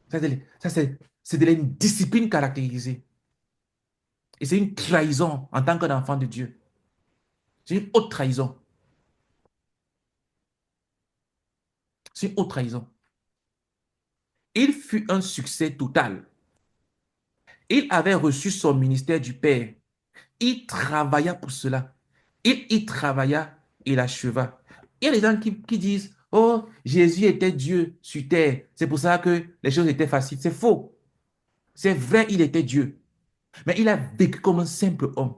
C'est de l'indiscipline caractérisée. Et c'est une trahison en tant qu'enfant de Dieu. C'est une haute trahison. C'est une haute trahison. Il fut un succès total. Il avait reçu son ministère du Père. Il travailla pour cela. Il y travailla et l'acheva. Il y a des gens qui disent, oh, Jésus était Dieu sur terre. C'est pour ça que les choses étaient faciles. C'est faux. C'est vrai, il était Dieu. Mais il a vécu comme un simple homme.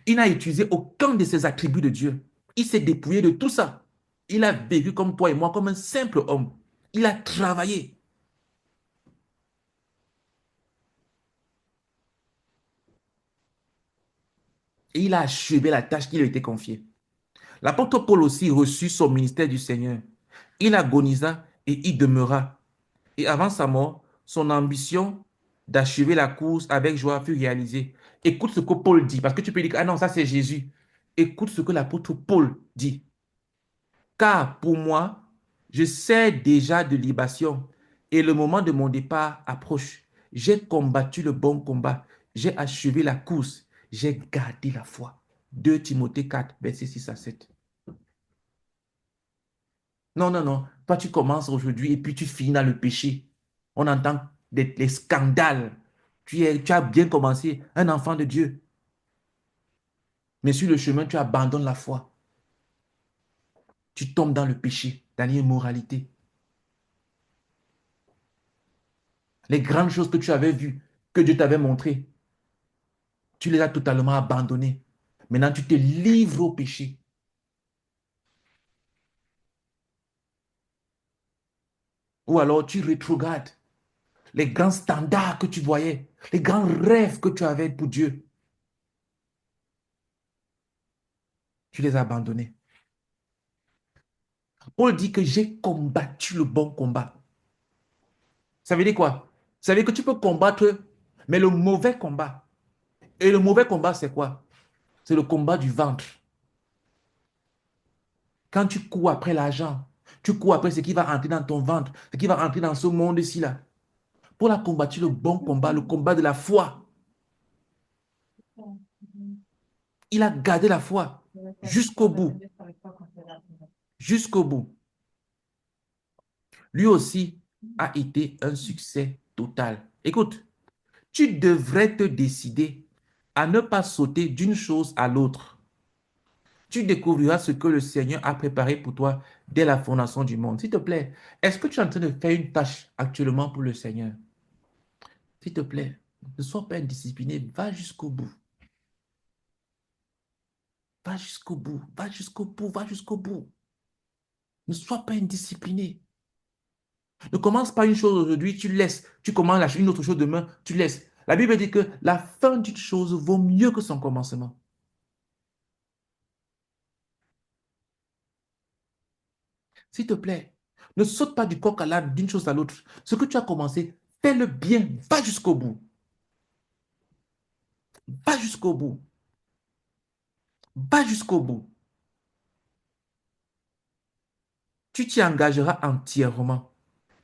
Il n'a utilisé aucun de ses attributs de Dieu. Il s'est dépouillé de tout ça. Il a vécu comme toi et moi, comme un simple homme. Il a travaillé. Et il a achevé la tâche qui lui a été confiée. L'apôtre Paul aussi reçut son ministère du Seigneur. Il agonisa et y demeura. Et avant sa mort, son ambition d'achever la course avec joie fut réalisée. Écoute ce que Paul dit, parce que tu peux dire, ah non, ça c'est Jésus. Écoute ce que l'apôtre Paul dit. Car pour moi, je sais déjà de libation et le moment de mon départ approche. J'ai combattu le bon combat, j'ai achevé la course, j'ai gardé la foi. 2 Timothée 4, versets 6 à 7. Non, non, non. Toi, tu commences aujourd'hui et puis tu finis dans le péché. On entend des scandales. Tu as bien commencé, un enfant de Dieu. Mais sur le chemin, tu abandonnes la foi. Tu tombes dans le péché, dans l'immoralité. Les grandes choses que tu avais vues, que Dieu t'avait montrées, tu les as totalement abandonnées. Maintenant, tu te livres au péché. Ou alors, tu rétrogrades les grands standards que tu voyais, les grands rêves que tu avais pour Dieu. Tu les as abandonnés. Paul dit que j'ai combattu le bon combat. Ça veut dire quoi? Ça veut dire que tu peux combattre, mais le mauvais combat. Et le mauvais combat, c'est quoi? C'est le combat du ventre. Quand tu cours après l'argent, tu cours après ce qui va entrer dans ton ventre, ce qui va entrer dans ce monde-ci là. Paul a combattu le bon combat, le combat de la foi. Il a gardé la foi jusqu'au bout. Jusqu'au bout. Lui aussi a été un succès total. Écoute, tu devrais te décider à ne pas sauter d'une chose à l'autre. Tu découvriras ce que le Seigneur a préparé pour toi dès la fondation du monde. S'il te plaît, est-ce que tu es en train de faire une tâche actuellement pour le Seigneur? S'il te plaît, ne sois pas indiscipliné, va jusqu'au bout. Va jusqu'au bout, va jusqu'au bout, va jusqu'au bout. Ne sois pas indiscipliné. Ne commence pas une chose aujourd'hui, tu laisses. Tu commences une autre chose demain, tu laisses. La Bible dit que la fin d'une chose vaut mieux que son commencement. S'il te plaît, ne saute pas du coq à l'âne d'une chose à l'autre. Ce que tu as commencé, fais-le bien, va jusqu'au bout. Va jusqu'au bout. Va jusqu'au bout. Tu t'y engageras entièrement.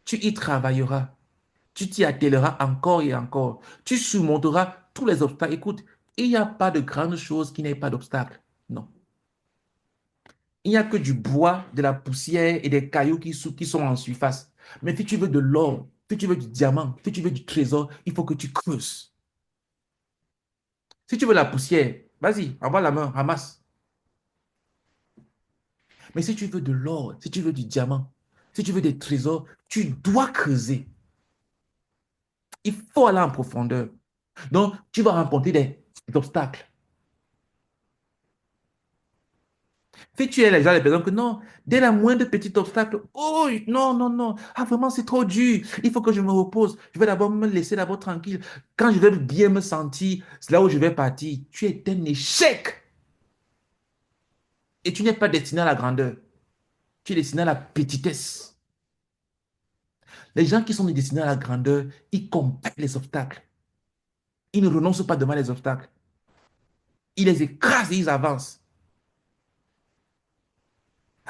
Tu y travailleras. Tu t'y attelleras encore et encore. Tu surmonteras tous les obstacles. Écoute, il n'y a pas de grande chose qui n'ait pas d'obstacle. Non. Il n'y a que du bois, de la poussière et des cailloux qui sont en surface. Mais si tu veux de l'or, si tu veux du diamant, si tu veux du trésor, il faut que tu creuses. Si tu veux la poussière, vas-y, envoie la main, ramasse. Mais si tu veux de l'or, si tu veux du diamant, si tu veux des trésors, tu dois creuser. Il faut aller en profondeur. Donc, tu vas rencontrer des obstacles. Si tu es les gens, les personnes que non, dès la moindre petit obstacle, oh non, non, non, ah vraiment c'est trop dur, il faut que je me repose, je vais d'abord me laisser d'abord tranquille. Quand je vais bien me sentir, c'est là où je vais partir. Tu es un échec et tu n'es pas destiné à la grandeur, tu es destiné à la petitesse. Les gens qui sont destinés à la grandeur, ils combattent les obstacles. Ils ne renoncent pas devant les obstacles. Ils les écrasent et ils avancent.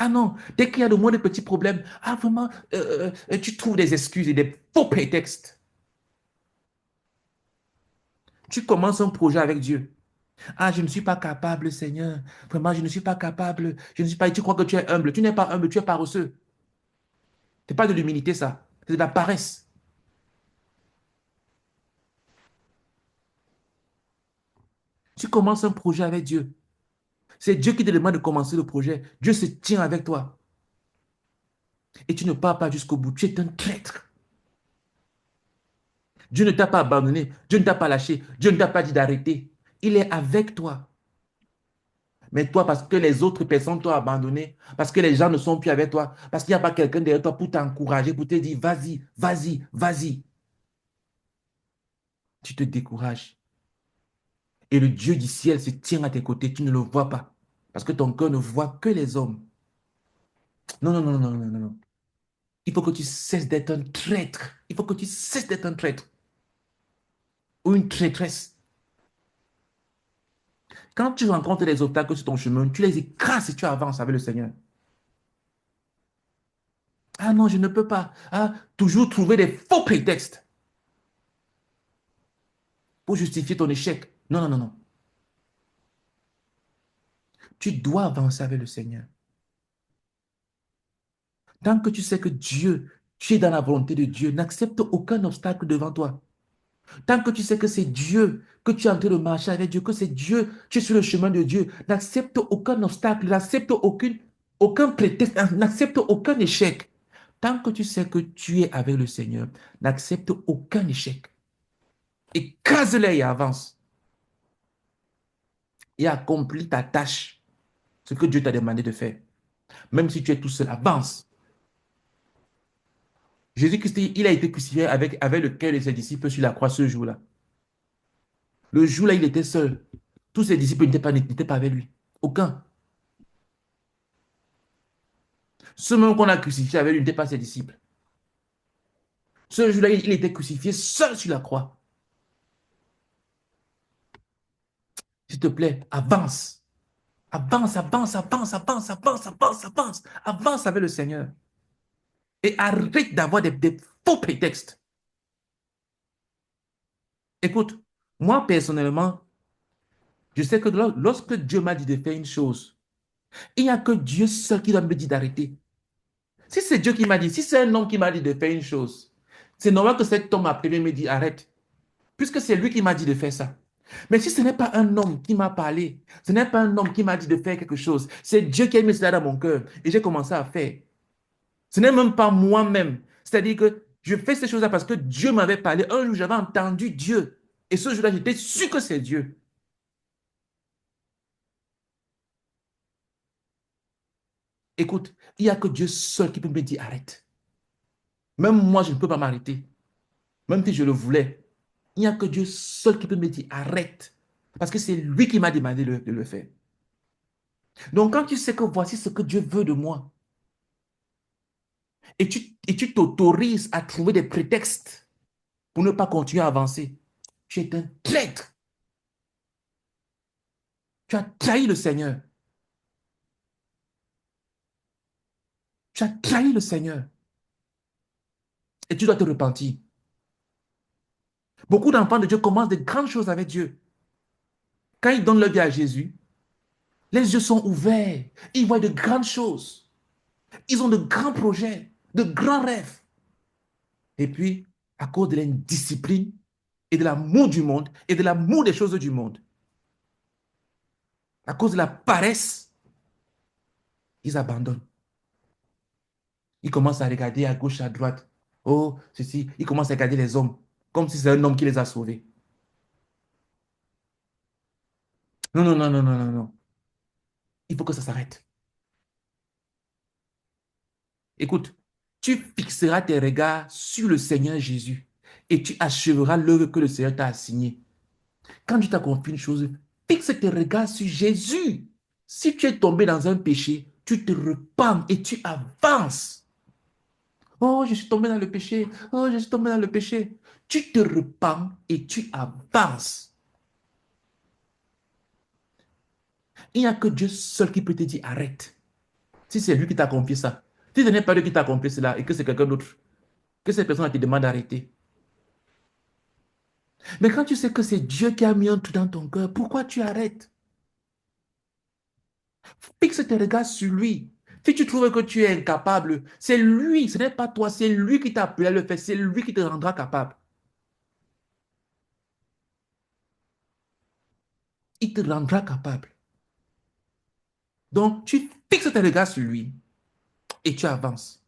Ah non, dès qu'il y a le moins de petits problèmes, ah vraiment, tu trouves des excuses et des faux prétextes. Tu commences un projet avec Dieu. Ah, je ne suis pas capable, Seigneur. Vraiment, je ne suis pas capable. Je ne suis pas. Tu crois que tu es humble. Tu n'es pas humble, tu es paresseux. Ce n'est pas de l'humilité, ça. c'est de la paresse. Tu commences un projet avec Dieu. C'est Dieu qui te demande de commencer le projet. Dieu se tient avec toi. Et tu ne pars pas jusqu'au bout. Tu es un traître. Dieu ne t'a pas abandonné. Dieu ne t'a pas lâché. Dieu ne t'a pas dit d'arrêter. Il est avec toi. Mais toi, parce que les autres personnes t'ont abandonné, parce que les gens ne sont plus avec toi, parce qu'il n'y a pas quelqu'un derrière toi pour t'encourager, pour te dire, vas-y, vas-y, vas-y. Tu te décourages. Et le Dieu du ciel se tient à tes côtés. Tu ne le vois pas. Parce que ton cœur ne voit que les hommes. Non, non, non, non, non, non, non. Il faut que tu cesses d'être un traître. Il faut que tu cesses d'être un traître. Ou une traîtresse. Quand tu rencontres des obstacles sur ton chemin, tu les écrases et tu avances avec le Seigneur. Ah non, je ne peux pas. Ah, toujours trouver des faux prétextes pour justifier ton échec. Non, non, non, non. Tu dois avancer avec le Seigneur. Tant que tu sais que Dieu, tu es dans la volonté de Dieu, n'accepte aucun obstacle devant toi. Tant que tu sais que c'est Dieu, que tu es en train de marcher avec Dieu, que c'est Dieu, tu es sur le chemin de Dieu, n'accepte aucun obstacle, n'accepte aucun prétexte, n'accepte aucun échec. Tant que tu sais que tu es avec le Seigneur, n'accepte aucun échec. Écrase-les et avance. Et accomplis ta tâche, ce que Dieu t'a demandé de faire. Même si tu es tout seul, avance. Jésus-Christ, il a été crucifié avec le cœur de ses disciples sur la croix ce jour-là. Le jour-là, il était seul. Tous ses disciples n'étaient pas avec lui. Aucun. Ce même qu'on a crucifié avec lui n'était pas ses disciples. Ce jour-là, il était crucifié seul sur la croix. S'il te plaît, avance. Avance, avance, avance, avance, avance, avance, avance. Avance avec le Seigneur. Et arrête d'avoir des faux prétextes. Écoute, moi personnellement, je sais que lorsque Dieu m'a dit de faire une chose, il n'y a que Dieu seul qui doit me dire d'arrêter. Si c'est Dieu qui m'a dit, si c'est un homme qui m'a dit de faire une chose, c'est normal que cet homme après me dit arrête, puisque c'est lui qui m'a dit de faire ça. Mais si ce n'est pas un homme qui m'a parlé, ce n'est pas un homme qui m'a dit de faire quelque chose, c'est Dieu qui a mis cela dans mon cœur et j'ai commencé à faire. Ce n'est même pas moi-même. C'est-à-dire que je fais ces choses-là parce que Dieu m'avait parlé. Un jour, j'avais entendu Dieu. Et ce jour-là, j'étais sûr que c'est Dieu. Écoute, il n'y a que Dieu seul qui peut me dire arrête. Même moi, je ne peux pas m'arrêter. Même si je le voulais. Il n'y a que Dieu seul qui peut me dire arrête. Parce que c'est lui qui m'a demandé de le faire. Donc, quand tu sais que voici ce que Dieu veut de moi, et tu t'autorises à trouver des prétextes pour ne pas continuer à avancer, tu es un traître. Tu as trahi le Seigneur. Tu as trahi le Seigneur. Et tu dois te repentir. Beaucoup d'enfants de Dieu commencent de grandes choses avec Dieu. Quand ils donnent leur vie à Jésus, les yeux sont ouverts. Ils voient de grandes choses. Ils ont de grands projets, de grands rêves. Et puis, à cause de l'indiscipline et de l'amour du monde et de l'amour des choses du monde, à cause de la paresse, ils abandonnent. Ils commencent à regarder à gauche, à droite. Oh, ceci. Ils commencent à regarder les hommes comme si c'est un homme qui les a sauvés. Non, non, non, non, non, non, non. Il faut que ça s'arrête. Écoute, tu fixeras tes regards sur le Seigneur Jésus et tu achèveras l'œuvre que le Seigneur t'a assignée. Quand tu t'as confié une chose, fixe tes regards sur Jésus. Si tu es tombé dans un péché, tu te repens et tu avances. Oh, je suis tombé dans le péché. Oh, je suis tombé dans le péché. Tu te repens et tu avances. Il n'y a que Dieu seul qui peut te dire arrête. Si c'est lui qui t'a confié ça. Si ce n'est pas lui qui t'a confié cela et que c'est quelqu'un d'autre, que cette personne te demande d'arrêter. Mais quand tu sais que c'est Dieu qui a mis un truc dans ton cœur, pourquoi tu arrêtes? Fixe tes regards sur lui. Si tu trouves que tu es incapable, c'est lui, ce n'est pas toi, c'est lui qui t'a appelé à le faire, c'est lui qui te rendra capable. Il te rendra capable. Donc, tu fixes tes regards sur lui et tu avances.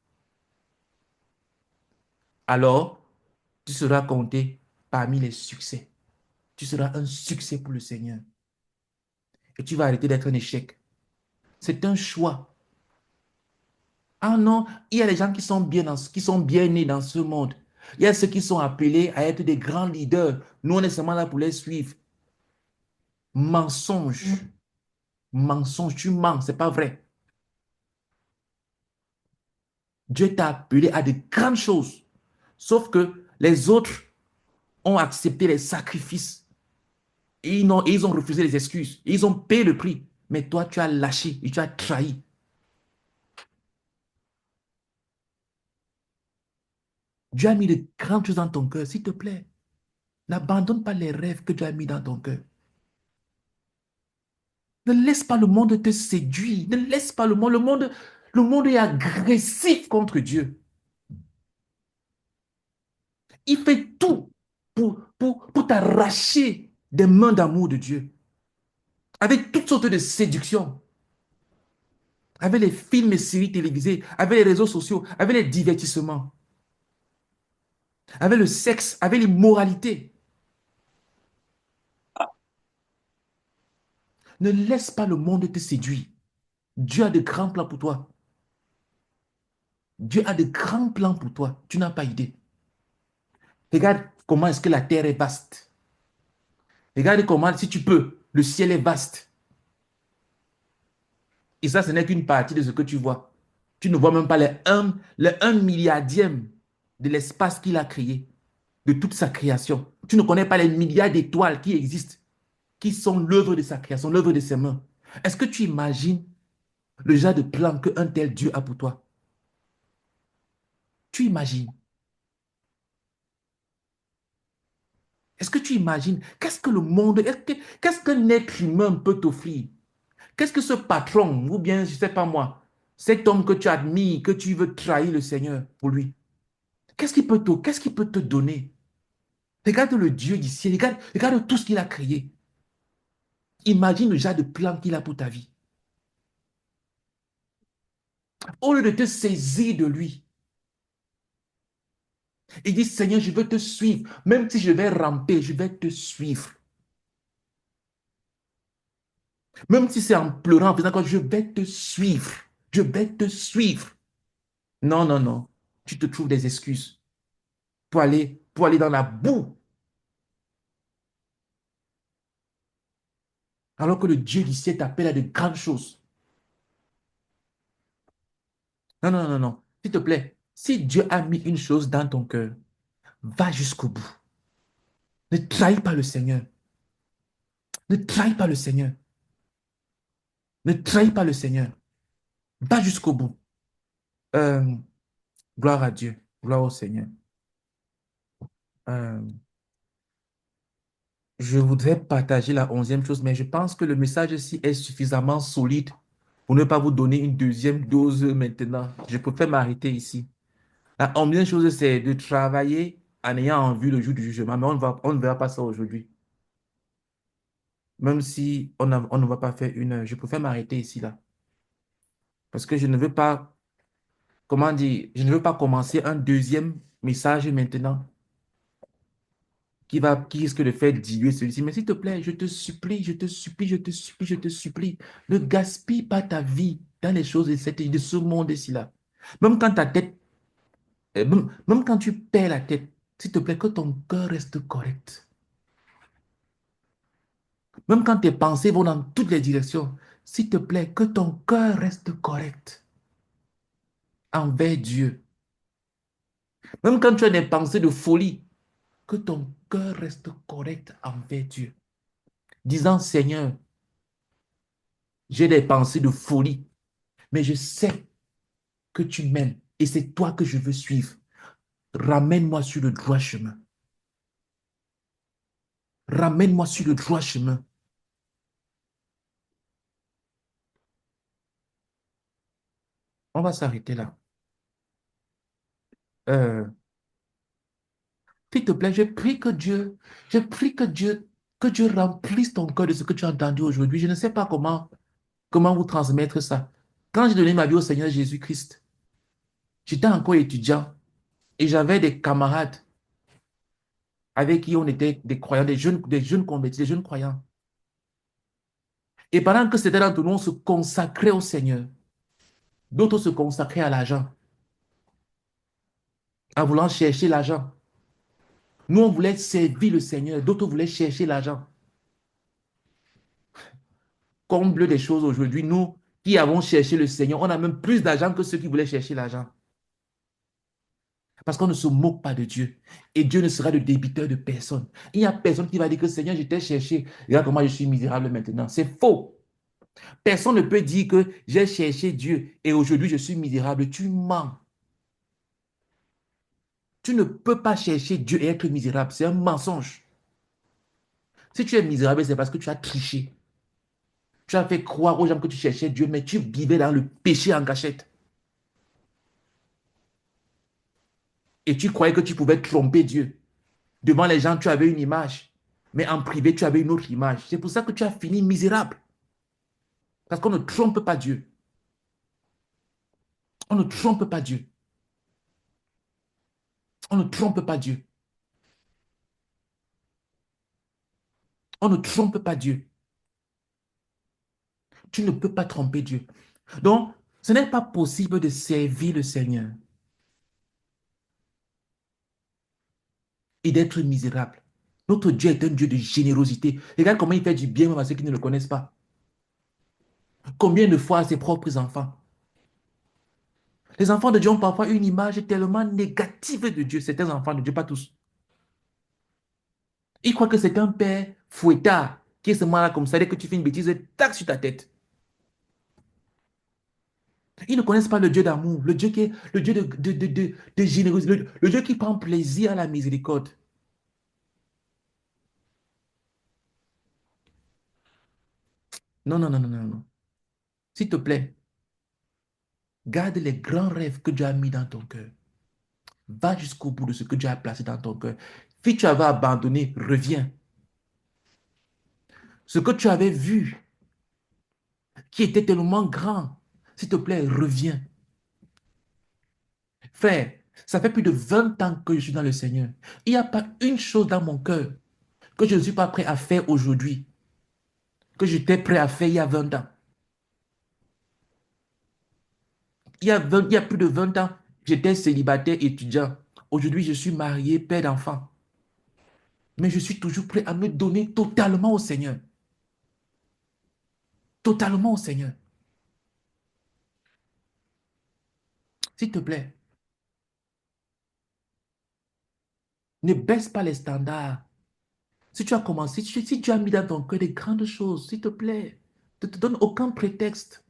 Alors, tu seras compté parmi les succès. Tu seras un succès pour le Seigneur. Et tu vas arrêter d'être un échec. C'est un choix. Ah non, il y a des gens qui sont bien nés dans ce monde. Il y a ceux qui sont appelés à être des grands leaders. Nous, on est seulement là pour les suivre. Mensonge. Mensonge, tu mens, c'est pas vrai. Dieu t'a appelé à de grandes choses. Sauf que les autres ont accepté les sacrifices. Et ils ont refusé les excuses. Et ils ont payé le prix. Mais toi, tu as lâché et tu as trahi. Dieu a mis de grandes choses dans ton cœur, s'il te plaît. N'abandonne pas les rêves que Dieu a mis dans ton cœur. Ne laisse pas le monde te séduire. Ne laisse pas le monde. Le monde est agressif contre Dieu. Il fait tout pour t'arracher des mains d'amour de Dieu. Avec toutes sortes de séductions. Avec les films et séries télévisées. Avec les réseaux sociaux. Avec les divertissements. Avec le sexe. Avec l'immoralité. Ne laisse pas le monde te séduire. Dieu a de grands plans pour toi. Dieu a de grands plans pour toi. Tu n'as pas idée. Regarde comment est-ce que la terre est vaste. Regarde comment, si tu peux, le ciel est vaste. Et ça, ce n'est qu'une partie de ce que tu vois. Tu ne vois même pas le 1 milliardième de l'espace qu'il a créé, de toute sa création. Tu ne connais pas les milliards d'étoiles qui existent, qui sont l'œuvre de sa création, l'œuvre de ses mains. Est-ce que tu imagines le genre de plan qu'un tel Dieu a pour toi? Tu imagines? Est-ce que tu imagines? Qu'est-ce que le monde, qu'est-ce qu'un être humain peut t'offrir? Qu'est-ce que ce patron, ou bien, je ne sais pas moi, cet homme que tu admires, que tu veux trahir le Seigneur pour lui, qu'est-ce qu'il peut te donner? Regarde le Dieu d'ici, regarde tout ce qu'il a créé. Imagine le genre de plan qu'il a pour ta vie. Au lieu de te saisir de lui, il dit, Seigneur, je veux te suivre. Même si je vais ramper, je vais te suivre. Même si c'est en pleurant, en faisant quoi, je vais te suivre. Je vais te suivre. Non, non, non. Tu te trouves des excuses pour aller dans la boue. Alors que le Dieu du ciel t'appelle à de grandes choses. Non, non, non, non. S'il te plaît, si Dieu a mis une chose dans ton cœur, va jusqu'au bout. Ne trahis pas le Seigneur. Ne trahis pas le Seigneur. Ne trahis pas le Seigneur. Va jusqu'au bout. Euh, Gloire à Dieu. Gloire au Seigneur. Euh, je voudrais partager la 11e chose, mais je pense que le message ici est suffisamment solide pour ne pas vous donner une deuxième dose maintenant. Je préfère m'arrêter ici. La 11e chose, c'est de travailler en ayant en vue le jour du jugement, mais on ne verra pas ça aujourd'hui. Même si on ne va pas faire une heure, je préfère m'arrêter ici, là. Parce que je ne veux pas, comment dire, je ne veux pas commencer un deuxième message maintenant qui risque de faire diluer celui-ci. Mais s'il te plaît, je te supplie, je te supplie, je te supplie, je te supplie, ne gaspille pas ta vie dans les choses de ce monde-ci, là. Même quand ta tête, même quand tu perds la tête, s'il te plaît, que ton cœur reste correct. Même quand tes pensées vont dans toutes les directions, s'il te plaît, que ton cœur reste correct envers Dieu. Même quand tu as des pensées de folie, que ton cœur reste correct envers Dieu. Disant, Seigneur, j'ai des pensées de folie, mais je sais que tu m'aimes et c'est toi que je veux suivre. Ramène-moi sur le droit chemin. Ramène-moi sur le droit chemin. On va s'arrêter là. Euh, S'il te plaît, je prie que Dieu remplisse ton cœur de ce que tu as entendu aujourd'hui. Je ne sais pas comment vous transmettre ça. Quand j'ai donné ma vie au Seigneur Jésus-Christ, j'étais encore étudiant et j'avais des camarades avec qui on était des croyants, des jeunes convertis, des jeunes croyants. Et pendant que c'était d'entre nous, on se consacrait au Seigneur. D'autres se consacraient à l'argent, en voulant chercher l'argent. Nous, on voulait servir le Seigneur. D'autres voulaient chercher l'argent. Comble des choses aujourd'hui, nous qui avons cherché le Seigneur, on a même plus d'argent que ceux qui voulaient chercher l'argent. Parce qu'on ne se moque pas de Dieu. Et Dieu ne sera le débiteur de personne. Il n'y a personne qui va dire que Seigneur, je t'ai cherché. Regarde comment je suis misérable maintenant. C'est faux. Personne ne peut dire que j'ai cherché Dieu et aujourd'hui je suis misérable. Tu mens. Tu ne peux pas chercher Dieu et être misérable. C'est un mensonge. Si tu es misérable, c'est parce que tu as triché. Tu as fait croire aux gens que tu cherchais Dieu, mais tu vivais dans le péché en cachette. Et tu croyais que tu pouvais tromper Dieu. Devant les gens, tu avais une image. Mais en privé, tu avais une autre image. C'est pour ça que tu as fini misérable. Parce qu'on ne trompe pas Dieu. On ne trompe pas Dieu. On ne trompe pas Dieu. On ne trompe pas Dieu. Tu ne peux pas tromper Dieu. Donc, ce n'est pas possible de servir le Seigneur et d'être misérable. Notre Dieu est un Dieu de générosité. Regarde comment il fait du bien même à ceux qui ne le connaissent pas. Combien de fois à ses propres enfants. Les enfants de Dieu ont parfois une image tellement négative de Dieu. Certains enfants de Dieu, pas tous. Ils croient que c'est un père fouettard qui est seulement là comme ça. Dès que tu fais une bêtise, tac sur ta tête. Ils ne connaissent pas le Dieu d'amour, le Dieu qui est le Dieu de générosité, le Dieu qui prend plaisir à la miséricorde. Non, non, non, non, non, non. S'il te plaît, garde les grands rêves que Dieu a mis dans ton cœur. Va jusqu'au bout de ce que Dieu a placé dans ton cœur. Si tu avais abandonné, reviens. Ce que tu avais vu, qui était tellement grand, s'il te plaît, reviens. Frère, ça fait plus de 20 ans que je suis dans le Seigneur. Il n'y a pas une chose dans mon cœur que je ne suis pas prêt à faire aujourd'hui, que j'étais prêt à faire il y a 20 ans. Il y a plus de 20 ans, j'étais célibataire étudiant. Aujourd'hui, je suis marié, père d'enfant. Mais je suis toujours prêt à me donner totalement au Seigneur. Totalement au Seigneur. S'il te plaît, ne baisse pas les standards. Si tu as commencé, si tu as mis dans ton cœur des grandes choses, s'il te plaît, ne te donne aucun prétexte.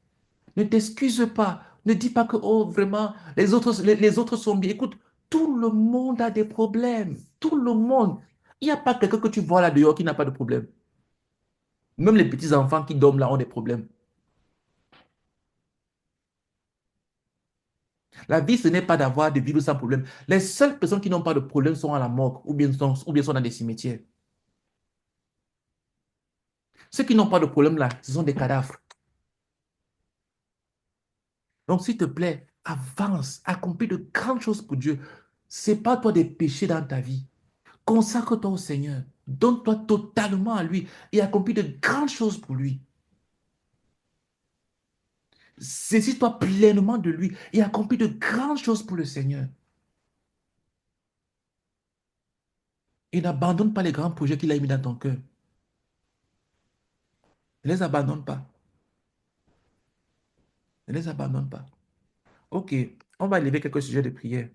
Ne t'excuse pas. Ne dis pas que, oh, vraiment, les autres sont bien. Écoute, tout le monde a des problèmes. Tout le monde. Il n'y a pas quelqu'un que tu vois là dehors qui n'a pas de problème. Même les petits enfants qui dorment là ont des problèmes. La vie, ce n'est pas d'avoir de vivre sans problème. Les seules personnes qui n'ont pas de problème sont à la morgue ou bien sont dans des cimetières. Ceux qui n'ont pas de problème là, ce sont des cadavres. Donc, s'il te plaît, avance, accomplis de grandes choses pour Dieu. Sépare-toi des péchés dans ta vie. Consacre-toi au Seigneur. Donne-toi totalement à lui et accomplis de grandes choses pour lui. Saisis-toi pleinement de lui et accomplis de grandes choses pour le Seigneur. Et n'abandonne pas les grands projets qu'il a mis dans ton cœur. Ne les abandonne pas. Ne les abandonne pas. Ok, on va élever quelques sujets de prière.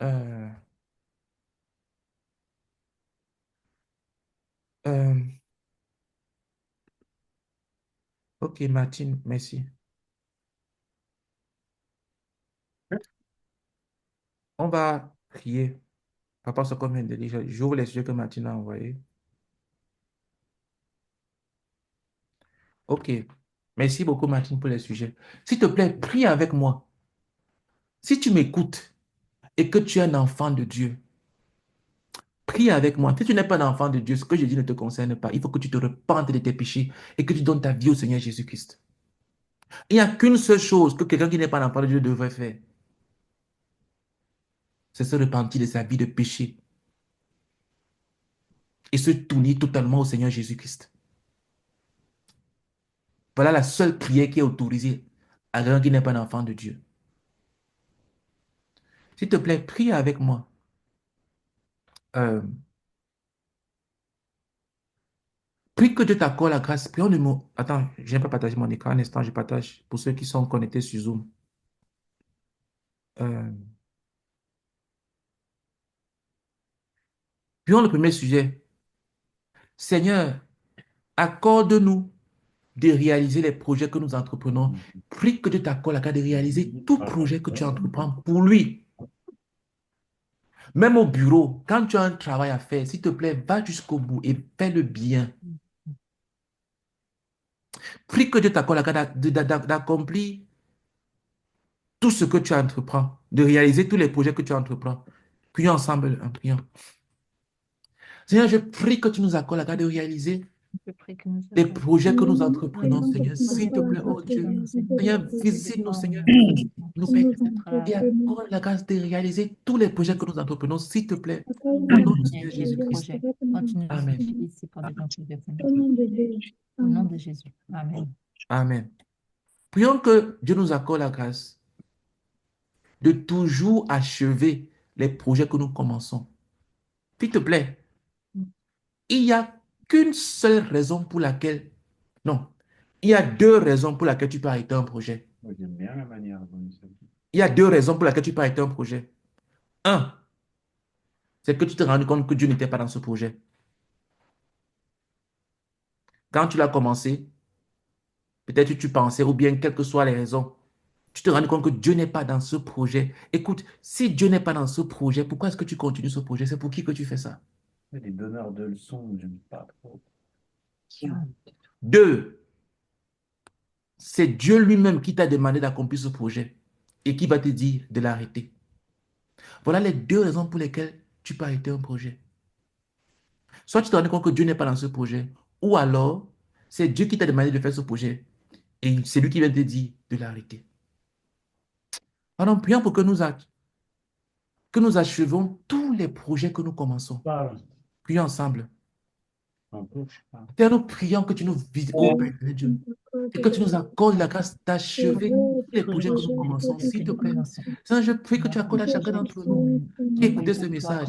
Euh, euh, ok, Martine, merci. On va prier. Papa, ce qu'on vient de dire, j'ouvre les sujets que Martine a envoyés. Ok. Merci beaucoup, Martine, pour les sujets. S'il te plaît, prie avec moi. Si tu m'écoutes et que tu es un enfant de Dieu, prie avec moi. Si tu n'es pas un enfant de Dieu, ce que je dis ne te concerne pas. Il faut que tu te repentes de tes péchés et que tu donnes ta vie au Seigneur Jésus-Christ. Il n'y a qu'une seule chose que quelqu'un qui n'est pas un enfant de Dieu devrait faire. C'est se repentir de sa vie de péché et se tourner totalement au Seigneur Jésus-Christ. Voilà la seule prière qui est autorisée à quelqu'un qui n'est pas un enfant de Dieu. S'il te plaît, prie avec moi. Euh, Prie que Dieu t'accorde la grâce. Prions le mot. Attends, je n'ai pas partagé mon écran. Un instant, je partage pour ceux qui sont connectés sur Zoom. Euh, Prions le premier sujet. Seigneur, accorde-nous de réaliser les projets que nous entreprenons. Prie que Dieu t'accorde la grâce de réaliser tout projet que tu entreprends pour lui. Même au bureau, quand tu as un travail à faire, s'il te plaît, va jusqu'au bout et fais-le bien. Prie que Dieu t'accorde la grâce d'accomplir tout ce que tu entreprends, de réaliser tous les projets que tu entreprends. Prions ensemble en priant. Seigneur, je prie que tu nous accordes la grâce de réaliser Je prie que nous les accordions projets que nous Amen. entreprenons, Amen. Seigneur. S'il te plaît, oh Dieu. Seigneur, visite-nous, Seigneur. Nous Nous prie en et prie. accorde la grâce de réaliser tous les projets que nous entreprenons, s'il te plaît. Accorde Au la nom du grâce Seigneur de réaliser Jésus-Christ. projet. tout Continue de nous Amen. utiliser pour des projets. au nom de Jésus. Au nom Amen. de Jésus. Amen. Amen. Prions que Dieu nous accorde la grâce de toujours achever les projets que nous commençons. S'il te plaît, il n'y a qu'une seule raison pour laquelle, non, il y a deux raisons pour lesquelles tu peux arrêter un projet. J'aime bien la manière dont ça. Il y a deux raisons pour lesquelles tu peux arrêter un projet. Un, c'est que tu te rends compte que Dieu n'était pas dans ce projet. Quand tu l'as commencé, peut-être que tu pensais, ou bien quelles que soient les raisons, tu te rends compte que Dieu n'est pas dans ce projet. Écoute, si Dieu n'est pas dans ce projet, pourquoi est-ce que tu continues ce projet? C'est pour qui que tu fais ça? Les donneurs de leçons, j'aime pas trop. Deux, c'est Dieu lui-même qui t'a demandé d'accomplir ce projet et qui va te dire de l'arrêter. Voilà les deux raisons pour lesquelles tu peux arrêter un projet. Soit tu te rends compte que Dieu n'est pas dans ce projet, ou alors c'est Dieu qui t'a demandé de faire ce projet et c'est lui qui vient te dire de l'arrêter. Alors, prions pour que nous achevons tous les projets que nous commençons. Prions ensemble. Père, nous prions que tu nous visites, oh Père de Dieu, et que tu nous accordes la grâce d'achever tous les projets que nous commençons, s'il te plaît. Seigneur, je prie que tu accordes à chacun d'entre nous qui écoutait ce message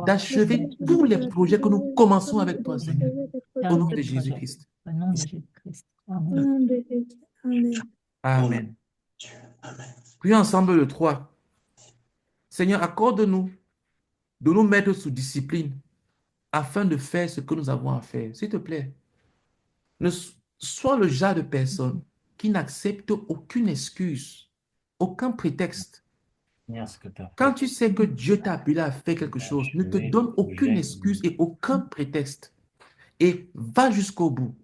d'achever tous les projets que nous commençons avec toi, Seigneur, au nom de Jésus-Christ. Au nom de Jésus-Christ. Au Amen. nom de Jésus. Amen. Amen. Dieu. Amen. Prions ensemble le 3. Seigneur, accorde-nous de nous mettre sous discipline afin de faire ce que nous avons à faire. S'il te plaît, ne sois le genre de personne qui n'accepte aucune excuse, aucun prétexte. Quand tu sais que Dieu t'a appelé à faire quelque chose, ne te donne aucune excuse et aucun prétexte. Et va jusqu'au bout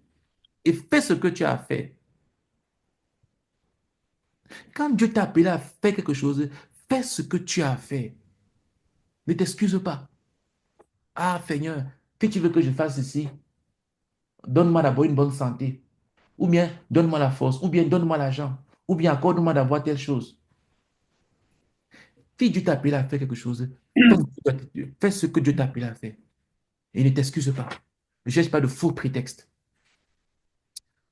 et fais ce que tu as à faire. Quand Dieu t'a appelé à faire quelque chose, fais ce que tu as à faire. Ne t'excuse pas. Ah, Seigneur, que tu veux que je fasse ici? Donne-moi d'abord une bonne santé. Ou bien donne-moi la force. Ou bien donne-moi l'argent. Ou bien accorde-moi d'avoir telle chose. Si Dieu t'a appelé à faire quelque chose, fais ce que Dieu t'a appelé à faire. Et ne t'excuse pas. Ne cherche pas de faux prétextes.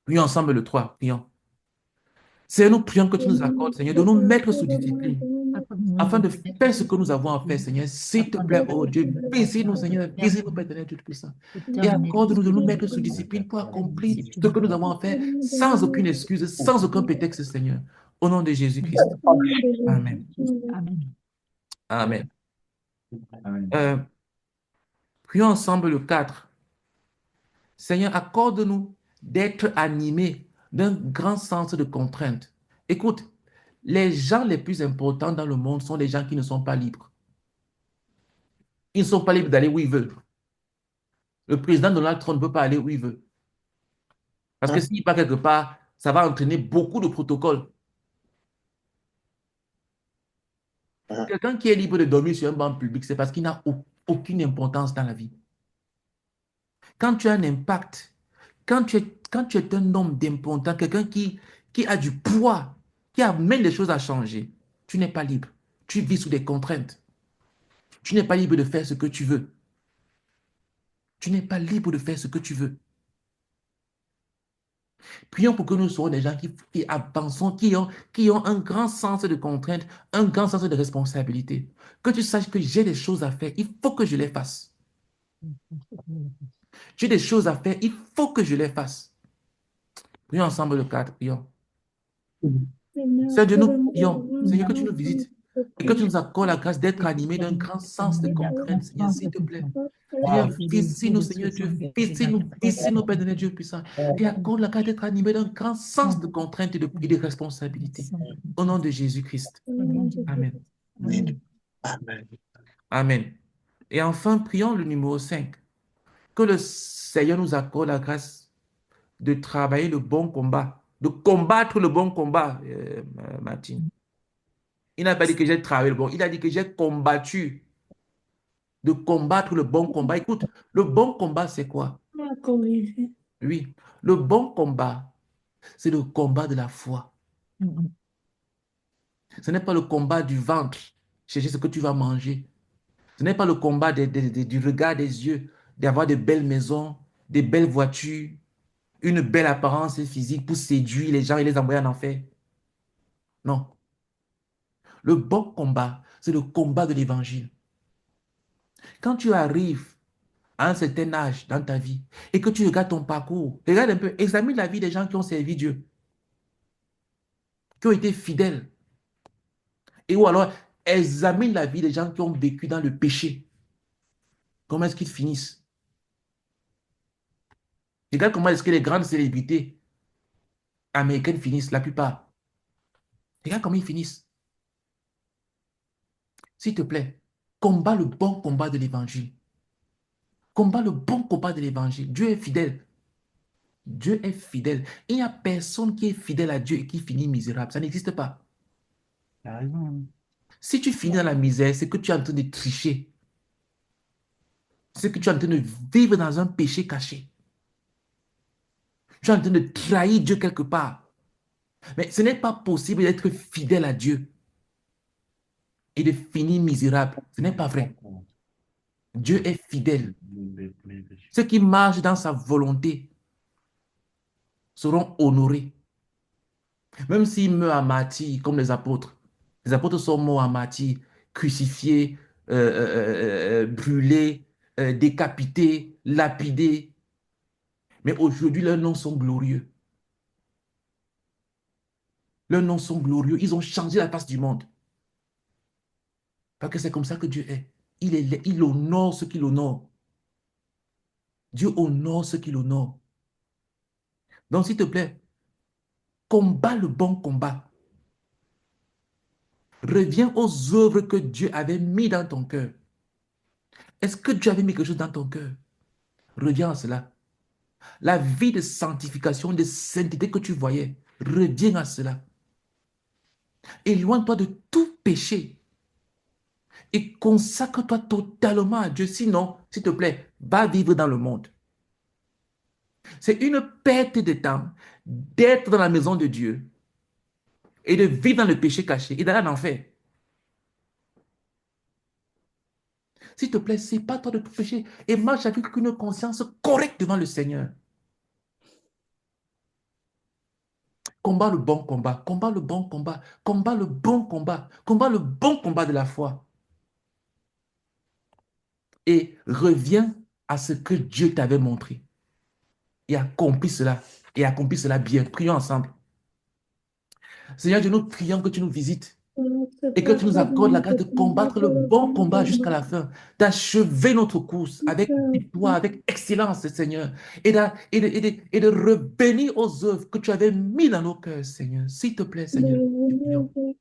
Prions ensemble le 3. Prions. Seigneur, nous prions que tu nous accordes, Seigneur, de nous mettre sous discipline afin de faire ce que nous avons à faire, Seigneur. S'il te plaît, oh Dieu, visite-nous, Seigneur, visite-nous, Père éternel, Dieu Tout-Puissant. Et accorde-nous de nous mettre sous discipline pour accomplir ce que nous avons à faire sans aucune excuse, sans aucun prétexte, Seigneur. Au nom de Jésus-Christ. Au nom de Jésus. Amen. Amen. Amen. Amen. Prions ensemble le 4. Seigneur, accorde-nous d'être animés d'un grand sens de contrainte. Écoute, les gens les plus importants dans le monde sont les gens qui ne sont pas libres. Ils ne sont pas libres d'aller où ils veulent. Le président Donald Trump ne peut pas aller où il veut. Parce que s'il part quelque part, Ça va entraîner beaucoup de protocoles. Quelqu'un qui est libre de dormir sur un banc public, c'est parce qu'il n'a aucune importance dans la vie. Quand tu as un impact, quand tu es un homme d'important, quelqu'un qui a du poids, qui amène les choses à changer, tu n'es pas libre. Tu vis sous des contraintes. Tu n'es pas libre de faire ce que tu veux. Tu n'es pas libre de faire ce que tu veux. Prions pour que nous soyons des gens qui avançons, qui ont un grand sens de contrainte, un grand sens de responsabilité. Que tu saches que j'ai des choses à faire, il faut que je les fasse. J'ai des choses à faire, il faut que je les fasse. Prions ensemble le cadre, prions. Seigneur, Seigneur Dieu, nous aide-moi prions. vraiment Seigneur, que tu dans nous visites ce et que tu nous péché. accordes la grâce d'être animés d'un grand sens de contrainte, Seigneur, s'il te plaît. Viens, visite-nous, Seigneur Dieu, visite-nous, Père de Dieu puissant, et accorde la grâce d'être animé d'un grand sens de contrainte et de responsabilité. Au nom de Jésus-Christ. Amen. Amen. Amen. Amen. Et enfin, prions le numéro 5. Que le Seigneur nous accorde la grâce de travailler le bon combat, de combattre le bon combat, Martine. Il n'a pas dit que j'ai travaillé le bon, il a dit que j'ai combattu, de combattre le bon combat. Écoute, le bon combat, c'est quoi? Corriger. Oui, le bon combat, c'est le combat de la foi. Ce n'est pas le combat du ventre, chercher ce que tu vas manger. Ce n'est pas le combat du regard des yeux, d'avoir de belles maisons, des belles voitures, une belle apparence physique pour séduire les gens et les envoyer en enfer. Non. Le bon combat, c'est le combat de l'évangile. Quand tu arrives à un certain âge dans ta vie et que tu regardes ton parcours, regarde un peu, examine la vie des gens qui ont servi Dieu, qui ont été fidèles. Et ou alors, examine la vie des gens qui ont vécu dans le péché. Comment est-ce qu'ils finissent? Regarde comment est-ce que les grandes célébrités américaines finissent, la plupart. Regarde comment ils finissent. S'il te plaît, combat le bon combat de l'évangile. Combat le bon combat de l'évangile. Dieu est fidèle. Dieu est fidèle. Il n'y a personne qui est fidèle à Dieu et qui finit misérable. Ça n'existe pas. T'as raison. Si tu finis dans la misère, c'est que tu es en train de tricher. C'est que tu es en train de vivre dans un péché caché. Tu es en train de trahir Dieu quelque part. Mais ce n'est pas possible d'être fidèle à Dieu et de finir misérable. Ce n'est pas vrai. Dieu est fidèle. Ceux qui marchent dans sa volonté seront honorés. Même s'ils meurent à martyr, comme les apôtres. Les apôtres sont morts à martyr, crucifiés, brûlés, décapités, lapidés. Mais aujourd'hui, leurs noms sont glorieux. Leurs noms sont glorieux. Ils ont changé la face du monde. Parce que c'est comme ça que Dieu est. Il honore ceux qu'il honore. Dieu honore ceux qu'il honore. Donc, s'il te plaît, combat le bon combat. Reviens aux œuvres que Dieu avait mis dans ton cœur. Est-ce que Dieu avait mis quelque chose dans ton cœur? Reviens à cela. La vie de sanctification, de sainteté que tu voyais, reviens à cela. Éloigne-toi de tout péché et consacre-toi totalement à Dieu. Sinon, s'il te plaît, va vivre dans le monde. C'est une perte de temps d'être dans la maison de Dieu et de vivre dans le péché caché et d'aller en enfer. S'il te plaît, sépare-toi de tout péché et marche avec une conscience correcte devant le Seigneur. Combat le bon combat, combat le bon combat, combat le bon combat, combat le bon combat de la foi. Et reviens à ce que Dieu t'avait montré. Et accomplis cela. Et accomplis cela bien. Prions ensemble. Seigneur Dieu, nous prions que tu nous visites et que tu nous accordes la grâce de combattre le bon combat jusqu'à la fin, d'achever notre course avec victoire, avec excellence, Seigneur, et de revenir aux œuvres que tu avais mis dans nos cœurs, Seigneur. S'il te plaît, Seigneur, nous prions.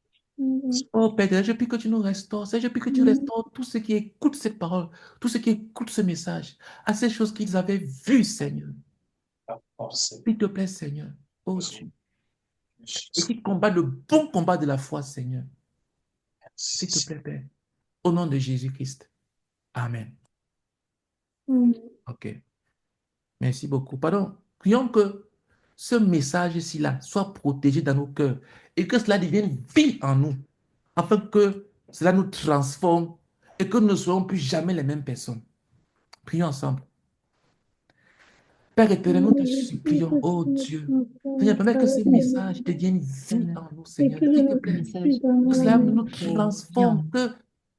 Oh Père, je prie que tu nous restaures. Seigneur, je prie que tu restaures tous ceux qui écoutent cette parole, tous ceux qui écoutent ce message, à ces choses qu'ils avaient vues, Seigneur. S'il te plaît, Seigneur. Oh Dieu. et qui combat le bon combat de la foi, Seigneur. S'il te plaît, Père, au nom de Jésus-Christ. Amen. OK. Merci beaucoup. Pardon. Prions que ce message-ci là soit protégé dans nos cœurs et que cela devienne vie en nous, afin que cela nous transforme et que nous ne soyons plus jamais les mêmes personnes. Prions ensemble. Père éternel, nous te supplions, oh Dieu, Seigneur, permets que ces messages deviennent vie en nous, Seigneur. S'il te plaît, que cela nous transforme, que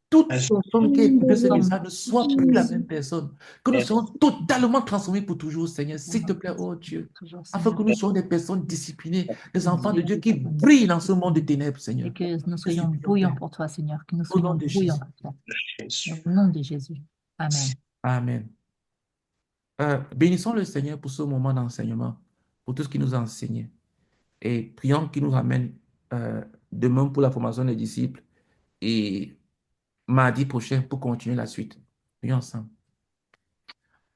toute personne qui écoute ce message ne soit plus la même personne, que nous soyons totalement transformés pour toujours, Seigneur. S'il te plaît, oh Dieu, afin que nous soyons des personnes disciplinées, des enfants de Dieu qui brillent dans ce monde de ténèbres, Seigneur. Et que nous soyons supplions, bouillants Père. pour toi, Seigneur, que nous Au nom soyons de bouillants Jésus. pour toi. Au nom de Jésus. Amen. Amen. Bénissons le Seigneur pour ce moment d'enseignement, pour tout ce qu'il nous a enseigné. Et prions qu'il nous ramène demain pour la formation des disciples et mardi prochain pour continuer la suite. Prions ensemble.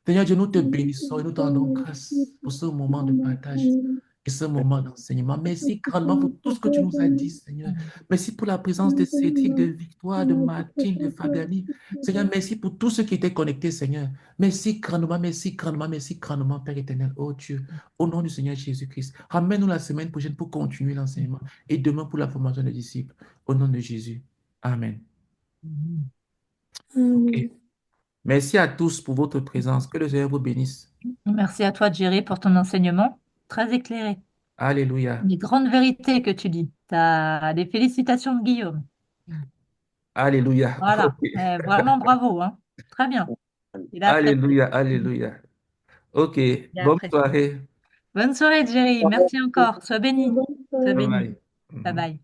Seigneur Dieu, nous te bénissons et nous te rendons grâce pour ce moment de partage et ce moment d'enseignement. Merci grandement pour tout ce que tu nous as dit, Seigneur. Merci pour la présence de Cédric, de Victoire, de Martine, de Fabiani. Seigneur, merci pour tous ceux qui étaient connectés, Seigneur. Merci grandement, Père éternel. Oh Dieu, au nom du Seigneur Jésus-Christ, ramène-nous la semaine prochaine pour continuer l'enseignement et demain pour la formation des disciples. Au nom de Jésus. Amen. Ok. Merci à tous pour votre présence. Que le Seigneur vous bénisse. Merci à toi, Jerry, pour ton enseignement très éclairé. Alléluia. Des grandes vérités que tu dis. Des félicitations de Guillaume. Alléluia. Voilà. Ok. Vraiment bravo, hein. Très bien. Il a apprécié. Alléluia. Alléluia. Ok. Il a Bonne apprécié. soirée. Bonne soirée, Jerry. Merci encore. Sois béni. Sois Bye béni. bye. Bye bye.